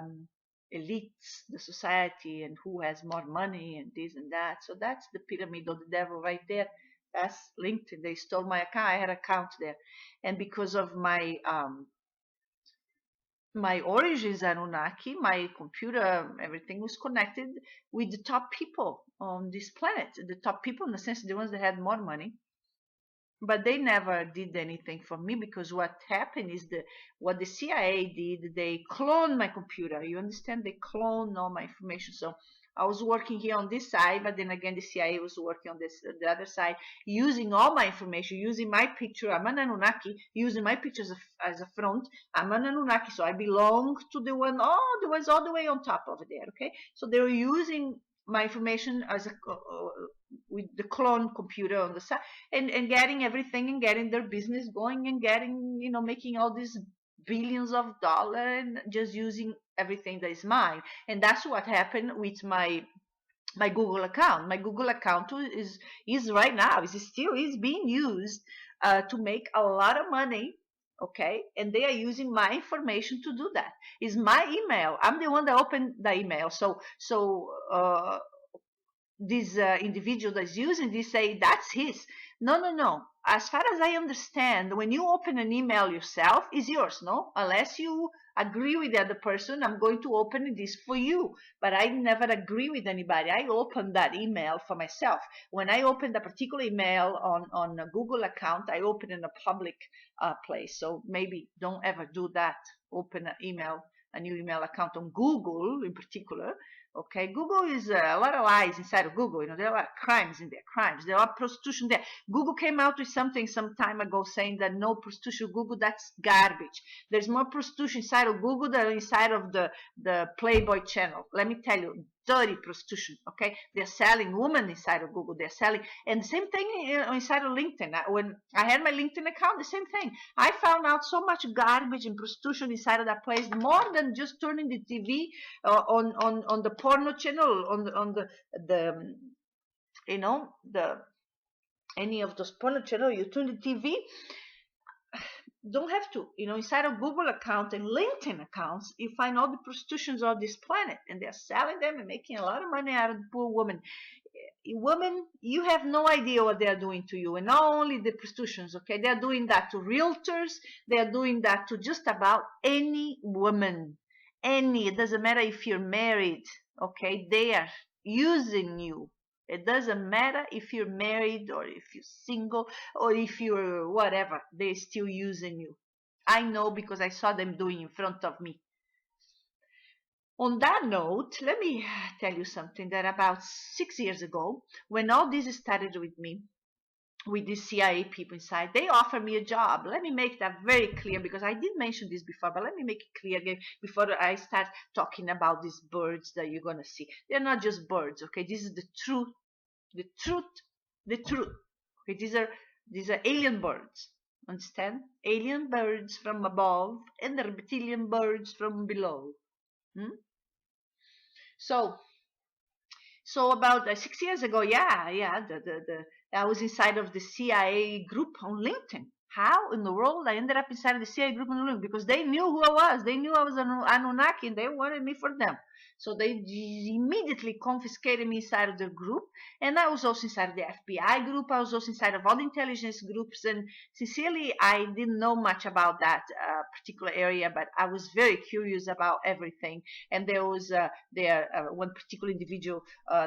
elites, the society, and who has more money and this and that. So that's the pyramid of the devil right there. That's LinkedIn. They stole my account. I had an account there. And because of my origins Anunnaki, my computer, everything was connected with the top people on this planet. The top people, in the sense, the ones that had more money. But they never did anything for me because what happened is what the CIA did, they cloned my computer. You understand? They cloned all my information. So I was working here on this side, but then again, the CIA was working on the other side, using all my information, using my picture. I'm an Anunnaki, using my picture as a front. I'm an Anunnaki, so I belong to the ones all the way on top over there. Okay, so they were using my information as with the clone computer on the side, and getting everything and getting their business going and getting, making all these billions of dollars and just using everything that is mine. And that's what happened with my Google account. My Google account is right now is still is being used to make a lot of money Okay, and they are using my information to do that. It's my email. I'm the one that opened the email. So this individual that's using this say that's his. No, no, no. As far as I understand, when you open an email yourself, it's yours, no? Unless you agree with the other person, I'm going to open this for you. But I never agree with anybody. I opened that email for myself. When I opened a particular email on a Google account, I open in a public place. So maybe don't ever do that. Open an email, a new email account on Google in particular. Okay, Google is a lot of lies inside of Google. You know, there are a lot of crimes in there, crimes. There are prostitution there. Google came out with something some time ago saying that no prostitution Google, that's garbage. There's more prostitution inside of Google than inside of the Playboy channel. Let me tell you, dirty prostitution. Okay, they're selling women inside of Google. They're selling, and the same thing inside of LinkedIn. When I had my LinkedIn account, the same thing. I found out so much garbage and prostitution inside of that place, more than just turning the TV on the porno channel, the you know the any of those porno channel. You turn the TV, don't have to, inside of Google account and LinkedIn accounts, you find all the prostitutions on this planet, and they're selling them and making a lot of money out of the poor woman. Women, you have no idea what they're doing to you, and not only the prostitutions. Okay, they're doing that to realtors, they're doing that to just about any woman, any. It doesn't matter if you're married. Okay, they are using you. It doesn't matter if you're married or if you're single or if you're whatever, they're still using you. I know because I saw them doing in front of me. On that note, let me tell you something that about 6 years ago, when all this started with me, with the CIA people inside, they offered me a job. Let me make that very clear because I did mention this before, but let me make it clear again before I start talking about these birds that you're going to see. They're not just birds, okay? This is the truth, the truth, the truth. Okay, these are alien birds. Understand? Alien birds from above and the reptilian birds from below. Hmm? So So about 6 years ago, yeah, I was inside of the CIA group on LinkedIn. How in the world I ended up inside of the CIA group on LinkedIn? Because they knew who I was. They knew I was an Anunnaki, and they wanted me for them. So they immediately confiscated me inside of the group, and I was also inside of the FBI group. I was also inside of all the intelligence groups, and sincerely, I didn't know much about that particular area, but I was very curious about everything. And there was one particular individual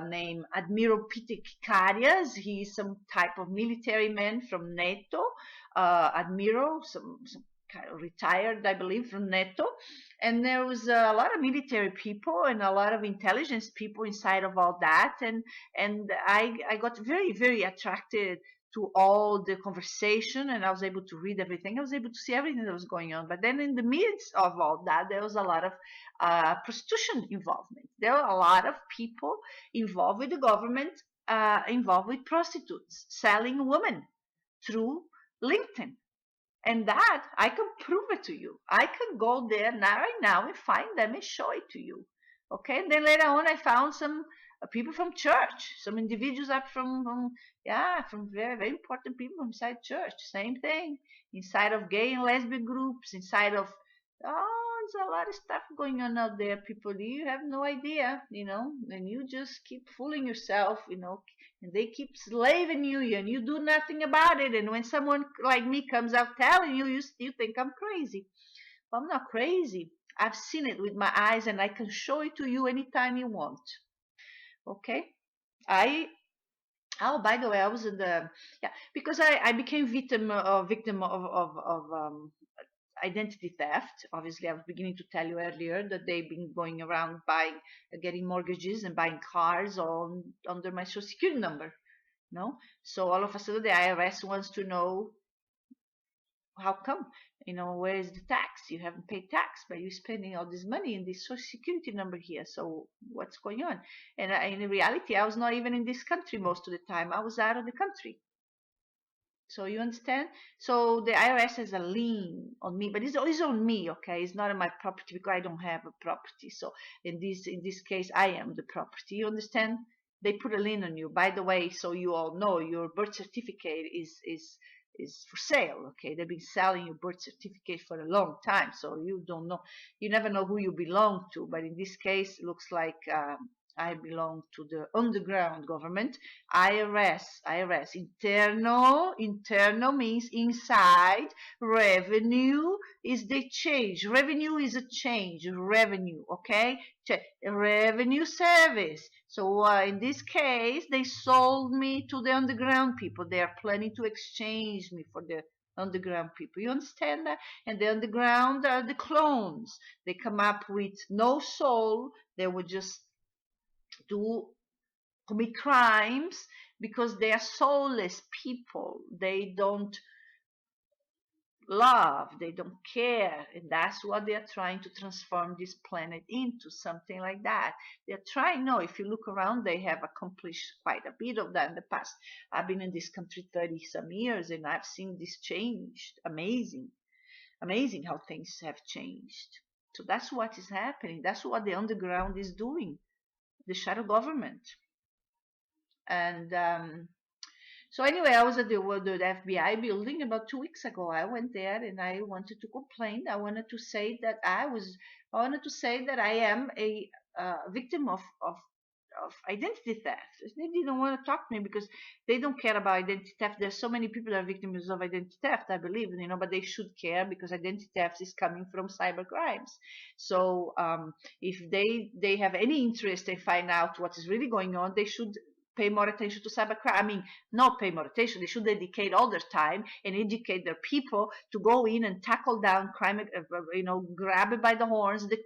named Admiral Peter Karias. He's some type of military man from NATO, Admiral, some kind of retired, I believe, from NATO. And there was a lot of military people and a lot of intelligence people inside of all that. And I got very, very attracted to all the conversation, and I was able to read everything. I was able to see everything that was going on. But then in the midst of all that, there was a lot of prostitution involvement. There were a lot of people involved with the government, involved with prostitutes, selling women through LinkedIn. And that, I can prove it to you. I can go there now, right now, and find them and show it to you. Okay, and then later on, I found some people from church, some individuals up from very, very important people inside church. Same thing, inside of gay and lesbian groups, inside of, there's a lot of stuff going on out there, people. You have no idea, and you just keep fooling yourself, and they keep slaving you, and you do nothing about it. And when someone like me comes out telling you, you still think I'm crazy. Well, I'm not crazy. I've seen it with my eyes, and I can show it to you anytime you want. Okay? I Oh, by the way, I was in the yeah because I became victim of identity theft. Obviously, I was beginning to tell you earlier that they've been going around buying, getting mortgages and buying cars on under my social security number. No, so all of a sudden the IRS wants to know how come, where is the tax? You haven't paid tax, but you're spending all this money in this social security number here. So what's going on? And in reality, I was not even in this country most of the time. I was out of the country. So you understand? So the IRS has a lien on me, but it's on me, okay? It's not on my property because I don't have a property. So in this case, I am the property. You understand? They put a lien on you. By the way, so you all know, your birth certificate is for sale. Okay, they've been selling your birth certificate for a long time, so you don't know, you never know who you belong to. But in this case, it looks like I belong to the underground government, IRS. IRS, internal means inside. Revenue is the change. Revenue is a change. Revenue, okay? Revenue service. So in this case, they sold me to the underground people. They are planning to exchange me for the underground people. You understand that? And the underground are the clones. They come up with no soul. They would just commit crimes because they are soulless people. They don't love, they don't care, and that's what they are trying to transform this planet into, something like that. They're trying. No, if you look around, they have accomplished quite a bit of that in the past. I've been in this country 30 some years, and I've seen this changed. Amazing how things have changed. So that's what is happening. That's what the underground is doing, the shadow government. And so anyway, I was at the FBI building about 2 weeks ago. I went there and I wanted to complain. I wanted to say that I am a victim of identity theft. They didn't want to talk to me because they don't care about identity theft. There's so many people that are victims of identity theft, I believe, but they should care because identity theft is coming from cyber crimes. So if they have any interest in find out what is really going on, they should pay more attention to cybercrime. I mean, not pay more attention. They should dedicate all their time and educate their people to go in and tackle down crime, grab it by the horns, the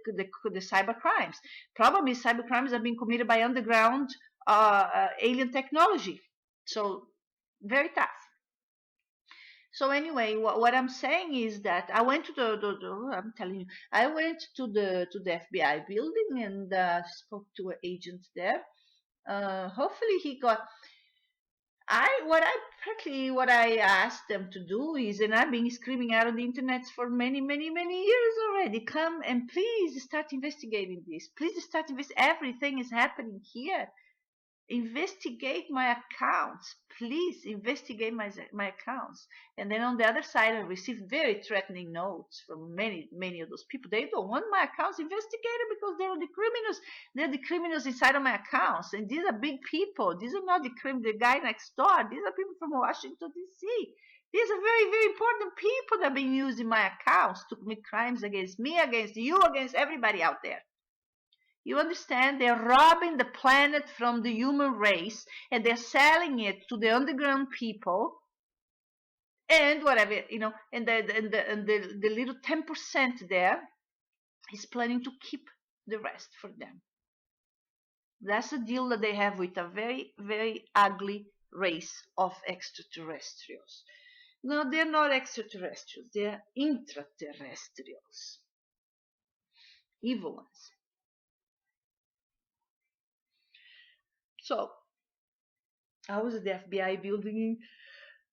cyber crimes. Problem is, cyber crimes are being committed by underground alien technology. So very tough. So anyway, what I'm saying is that I went to I'm telling you, I went to the FBI building and spoke to an agent there. Hopefully he got. What I asked them to do is, and I've been screaming out on the internet for many years already. Come and please start investigating this. Please start everything is happening here. Investigate my accounts, please investigate my accounts. And then on the other side, I received very threatening notes from many of those people. They don't want my accounts investigated because they're the criminals inside of my accounts, and these are big people. These are not the guy next door. These are people from Washington, D.C. These are very important people that are being used in my accounts to commit crimes against me, against you, against everybody out there. You understand? They're robbing the planet from the human race and they're selling it to the underground people and whatever, and the little 10% there is planning to keep the rest for them. That's a deal that they have with a very ugly race of extraterrestrials. No, they're not extraterrestrials. They're intraterrestrials. Evil ones. So, I was at the FBI building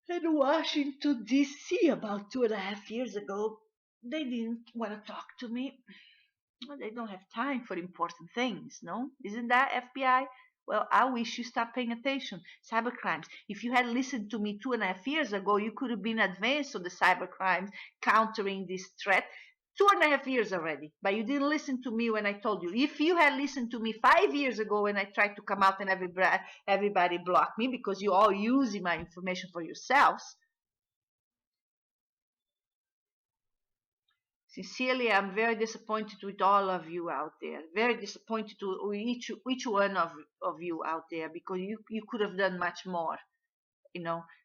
in Washington, D.C. about 2.5 years ago. They didn't want to talk to me. Well, they don't have time for important things, no? Isn't that FBI? Well, I wish you start paying attention. Cybercrimes. If you had listened to me 2.5 years ago, you could have been advanced on the cybercrimes, countering this threat. 2.5 years already, but you didn't listen to me when I told you. If you had listened to me 5 years ago when I tried to come out and everybody blocked me because you all using my information for yourselves. Sincerely, I'm very disappointed with all of you out there. Very disappointed with each one of you out there because you could have done much more.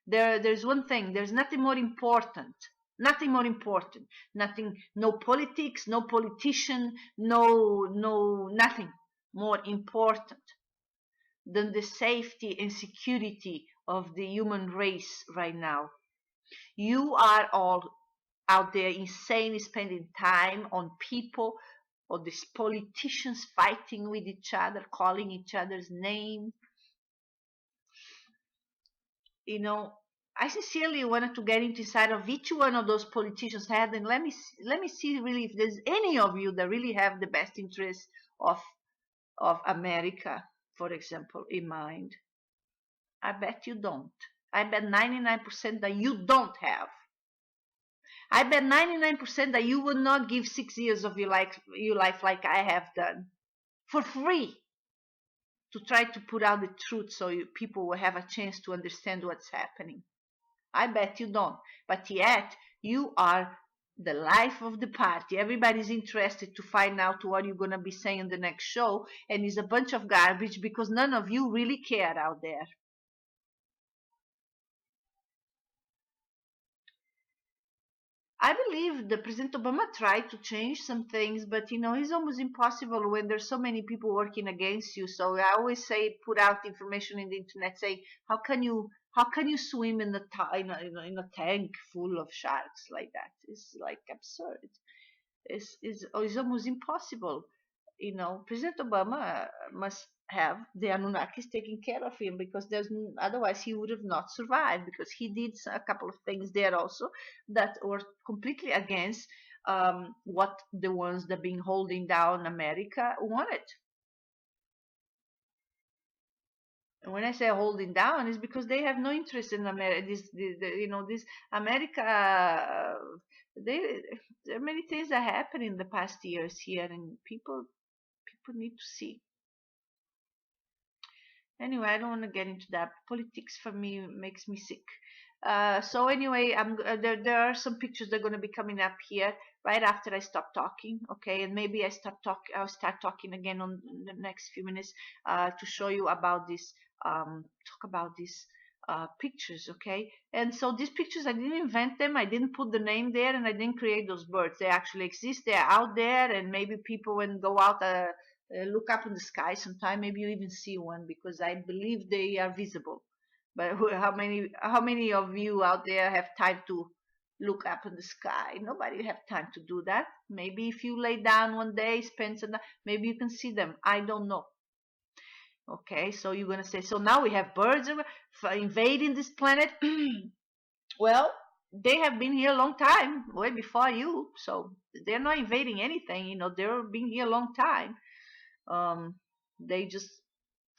There's one thing. There's nothing more important. Nothing more important. Nothing. No politics. No politician. No. Nothing more important than the safety and security of the human race right now. You are all out there insane, spending time on people or these politicians fighting with each other, calling each other's names. I sincerely wanted to get inside of each one of those politicians' head and let me see really if there's any of you that really have the best interest of America, for example, in mind. I bet you don't. I bet 99% that you don't have. I bet 99% that you will not give 6 years of your life like I have done for free to try to put out the truth so people will have a chance to understand what's happening. I bet you don't. But yet, you are the life of the party. Everybody's interested to find out what you're going to be saying in the next show, and it's a bunch of garbage because none of you really care out there. I believe the President Obama tried to change some things, but it's almost impossible when there's so many people working against you. So I always say, put out information in the internet, say, how can you swim in a tank full of sharks like that? It's like absurd. It's almost impossible. President Obama must have the Anunnakis taking care of him because otherwise he would have not survived because he did a couple of things there also that were completely against what the ones that been holding down America wanted. And when I say holding down, is because they have no interest in America. This America. They, there are many things that happened in the past years here, and people need to see. Anyway, I don't want to get into that. Politics for me makes me sick. So anyway, there are some pictures that are going to be coming up here right after I stop talking. Okay, and maybe I'll start talking again on the next few minutes to show you about this. Talk about these pictures. Okay, and so these pictures I didn't invent them. I didn't put the name there, and I didn't create those birds. They actually exist. They're out there, and maybe people when go out. Look up in the sky sometime. Maybe you even see one because I believe they are visible. But how many of you out there have time to look up in the sky? Nobody have time to do that. Maybe if you lay down one day, spend some time, maybe you can see them. I don't know. Okay, so you're gonna say, so now we have birds invading this planet. Well, they have been here a long time, way before you. So they're not invading anything. They've been here a long time. They just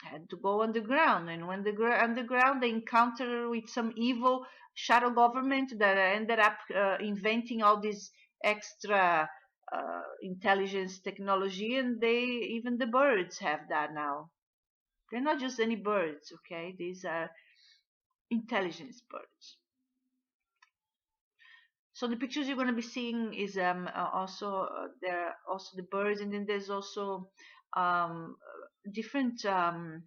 had to go underground, and when they go underground they encounter with some evil shadow government that ended up inventing all this extra intelligence technology, and even the birds have that now. They're not just any birds, okay? These are intelligence birds. So the pictures you're going to be seeing is also there are also the birds, and then there's also different I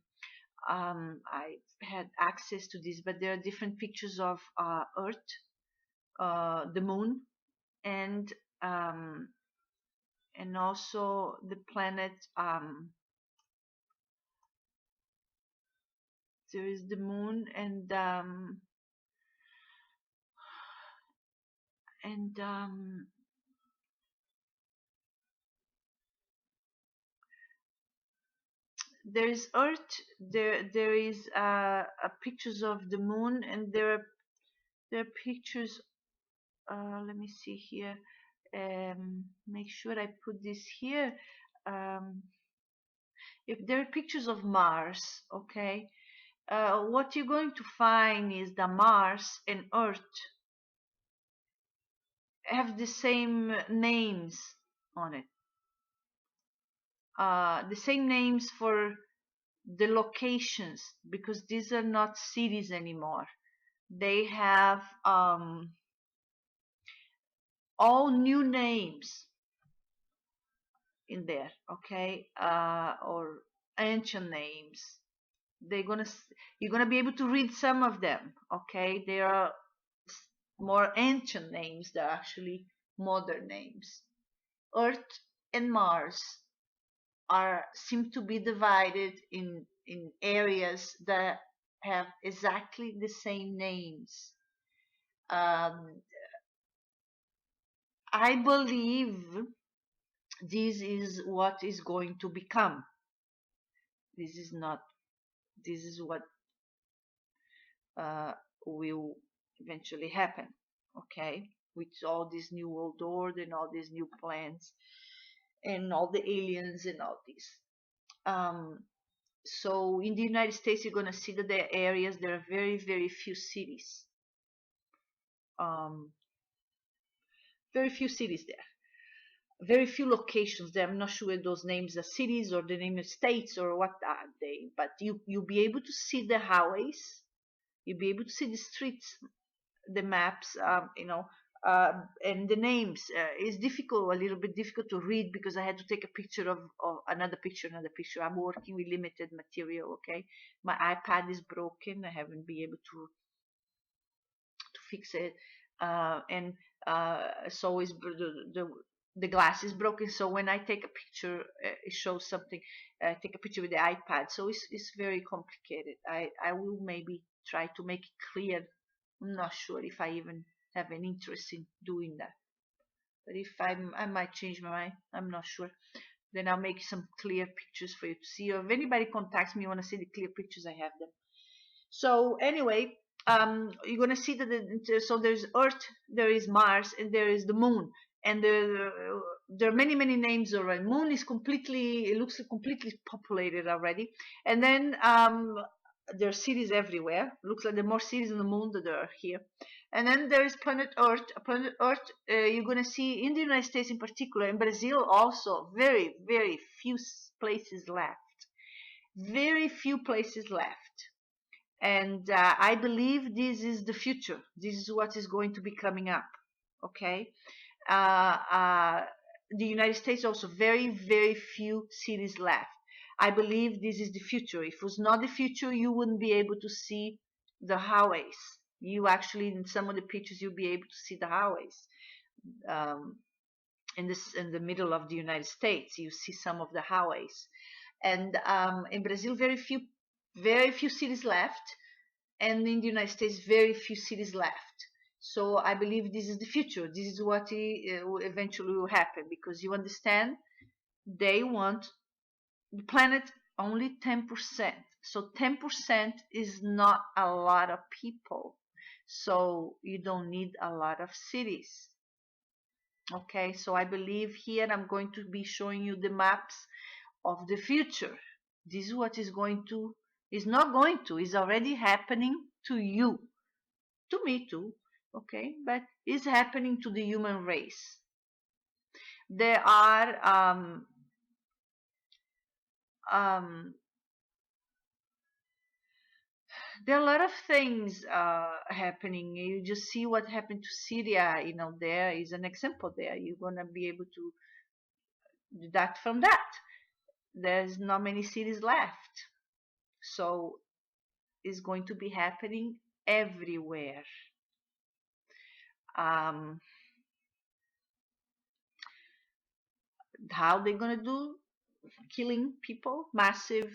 had access to this, but there are different pictures of Earth, the moon, and um, also the planet. There is the moon, and there is Earth. There is pictures of the moon, and there are pictures. Let me see here. Make sure I put this here. If there are pictures of Mars, okay, what you're going to find is that Mars and Earth have the same names on it. The same names for the locations because these are not cities anymore. They have all new names in there, okay, or ancient names. You're gonna be able to read some of them, okay. There are more ancient names than actually modern names. Earth and Mars seem to be divided in areas that have exactly the same names. I believe this is what is going to become. This is not. This is what will eventually happen. Okay, with all this new world order and all these new plans and all the aliens and all this. So in the United States, you're going to see that there are areas, there are very, very few cities. Um, very few cities there. Very few locations there. I'm not sure whether those names are cities or the name of states or what are they, but you'll be able to see the highways. You'll be able to see the streets, the maps, and the names. It's difficult, a little bit difficult to read because I had to take a picture of another picture. I'm working with limited material, okay? My iPad is broken. I haven't been able to fix it, and so is the glass is broken. So when I take a picture, it shows something. I take a picture with the iPad, so it's very complicated. I will maybe try to make it clear. I'm not sure if I even have an interest in doing that. But if I might change my mind. I'm not sure. Then I'll make some clear pictures for you to see. Or if anybody contacts me, want to see the clear pictures, I have them. So anyway, you're gonna see that so there's Earth, there is Mars, and there is the Moon, and there are many names already. Moon is completely, it looks completely populated already, and then there are cities everywhere. Looks like there are more cities on the Moon than there are here. And then there is planet Earth. Planet Earth, you're gonna see in the United States in particular, in Brazil also, very few places left. Very few places left. And I believe this is the future. This is what is going to be coming up. Okay. Uh, uh, the United States also very few cities left. I believe this is the future. If it was not the future, you wouldn't be able to see the highways. You actually, in some of the pictures, you'll be able to see the highways. Um, in the middle of the United States, you see some of the highways. And in Brazil, very few cities left, and in the United States, very few cities left. So I believe this is the future. This is what eventually will happen, because you understand, they want the planet only 10%. So 10% is not a lot of people. So you don't need a lot of cities. Okay, so I believe here I'm going to be showing you the maps of the future. This is what is not going to, is already happening to you, to me too, okay, but it's happening to the human race. There are um, there are a lot of things happening. You just see what happened to Syria. There is an example there. You're gonna be able to deduct from that. There's not many cities left, so it's going to be happening everywhere. Um, how they're gonna do? Killing people, massive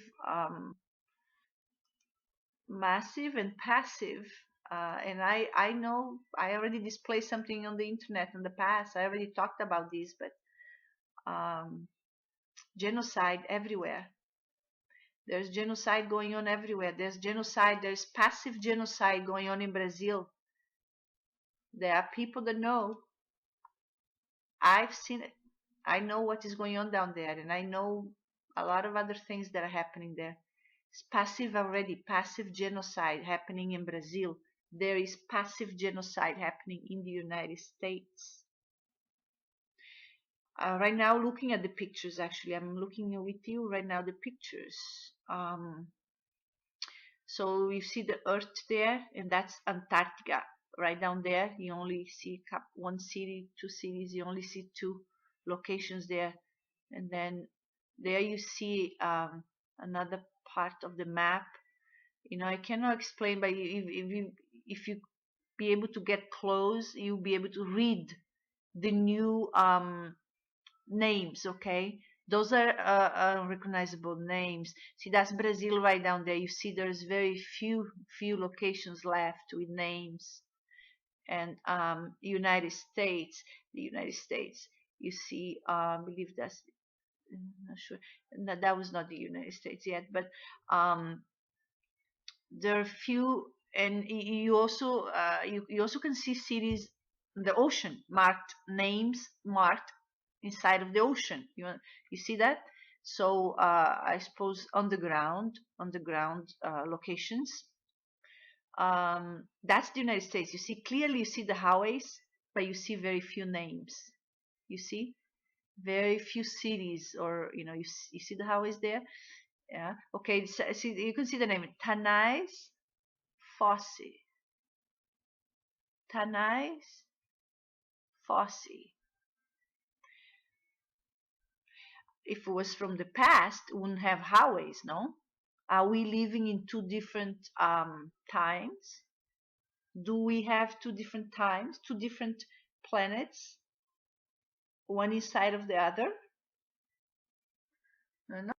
and passive. And I know I already displayed something on the internet in the past. I already talked about this, but genocide everywhere. There's genocide going on everywhere. There's genocide. There's passive genocide going on in Brazil. There are people that know. I've seen it. I know what is going on down there, and I know a lot of other things that are happening there. It's passive already, passive genocide happening in Brazil. There is passive genocide happening in the United States. Right now, looking at the pictures, actually, I'm looking with you right now, the pictures. So you see the Earth there, and that's Antarctica. Right down there, you only see one city, two cities, you only see two locations there. And then there you see another part of the map. I cannot explain, but if you be able to get close, you'll be able to read the new names, okay? Those are unrecognizable names. See, that's Brazil right down there. You see there's very few locations left with names. And United States, the United States, you see, I believe that's, I'm not sure, that was not the United States yet, but there are few, and you also you also can see cities in the ocean, names marked inside of the ocean. You see that? So I suppose underground locations. That's the United States. You see clearly, you see the highways, but you see very few names. You see very few cities, or you see the highways there. Yeah. Okay. So, see, you can see the name Tanais Fosse. Tanais Fosse. If it was from the past, we wouldn't have highways, no? Are we living in two different times? Do we have two different times, two different planets, one inside of the other? No.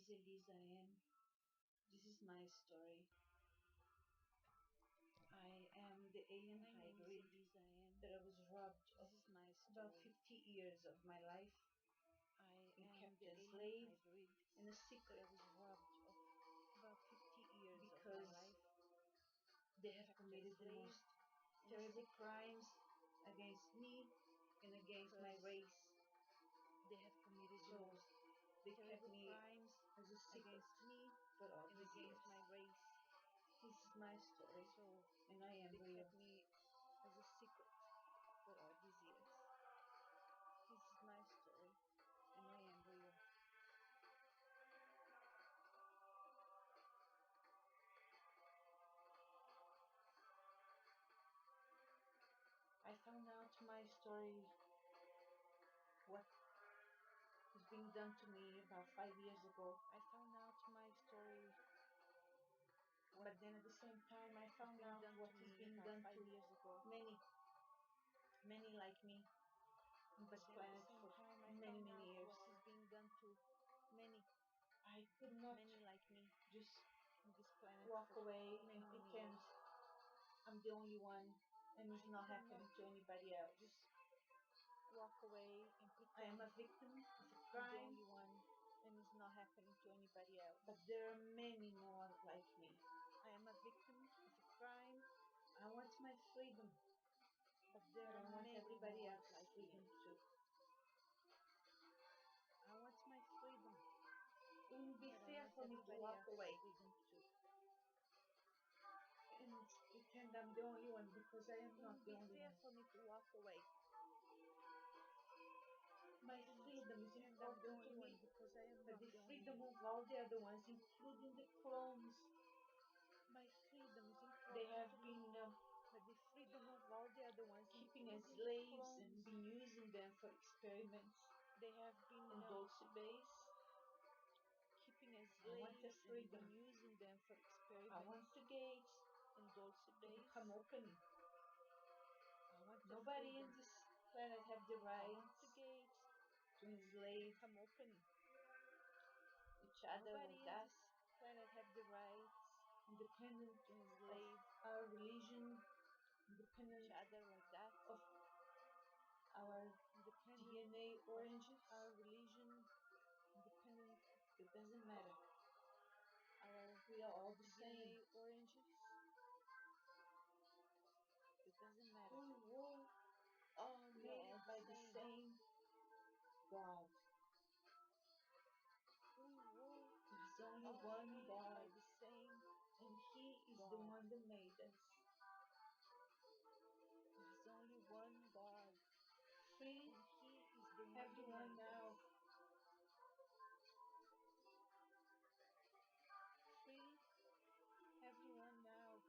is Elisa N. This is my story. I am the alien hybrid that I was robbed of about 50 years of my life and kept as slave in a secret because they have committed the most terrible crimes against me and against my race. So they kept me as a secret for all these years. This is my story, and I am real. This is my story, and I am real. I found out my story, what is being done to me about 5 years ago. But then at the same time, I found out what is being done to many like me on this planet for many, many years. I could not just walk away and pretend I'm the only one and it's not happening to anybody else. I am a victim of a crime, but there are many more like me. I want my freedom, but I want everybody else's freedom too. It would be fair for me to walk away and pretend I'm the only one because I am not the only one. My freedom is important to me, but the freedom of all the other ones, including the clones, they have been keeping as slaves and been using them for experiments. And Dulce Base, I want the freedom. I want the gates to become open. Nobody in this planet have the rights to enslave each other like that, independent of our religion, independent of our DNA oranges. It doesn't matter. We are all the same. We are all made by the same God. There is only one God, and He is the one that made us. Free everyone now. Free everyone now.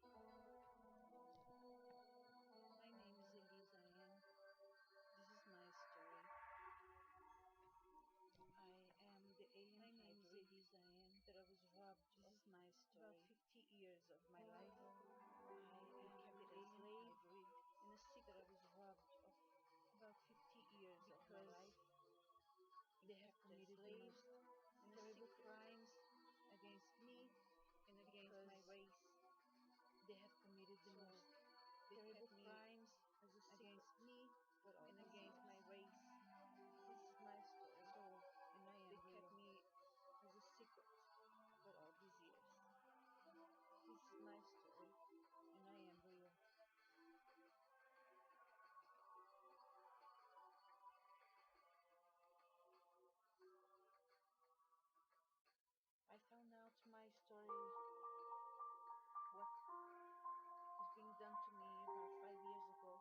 My name is Elisa N. This is my story. I am the alien hybrid that I was robbed of about 50 years of my life. I kept it as slave in a secret. I was robbed of about 50 years of my life. They have committed the most terrible crimes against me and against my race. They have committed the most terrible crimes against me and against my race. This is my story, and I am real. They kept me as a secret for all these years. This is my story, and I am real. I found out my story, what is being done to me about 5 years ago.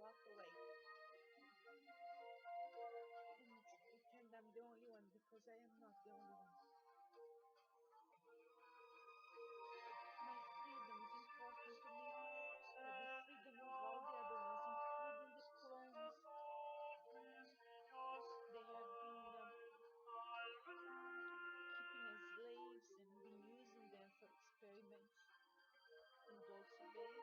walk away and pretend I'm the only one, because I am not the only one. My freedom is important to me, but the freedom of all the other ones, including the clones. They have been keeping as slaves, and been using them for experiments in those base.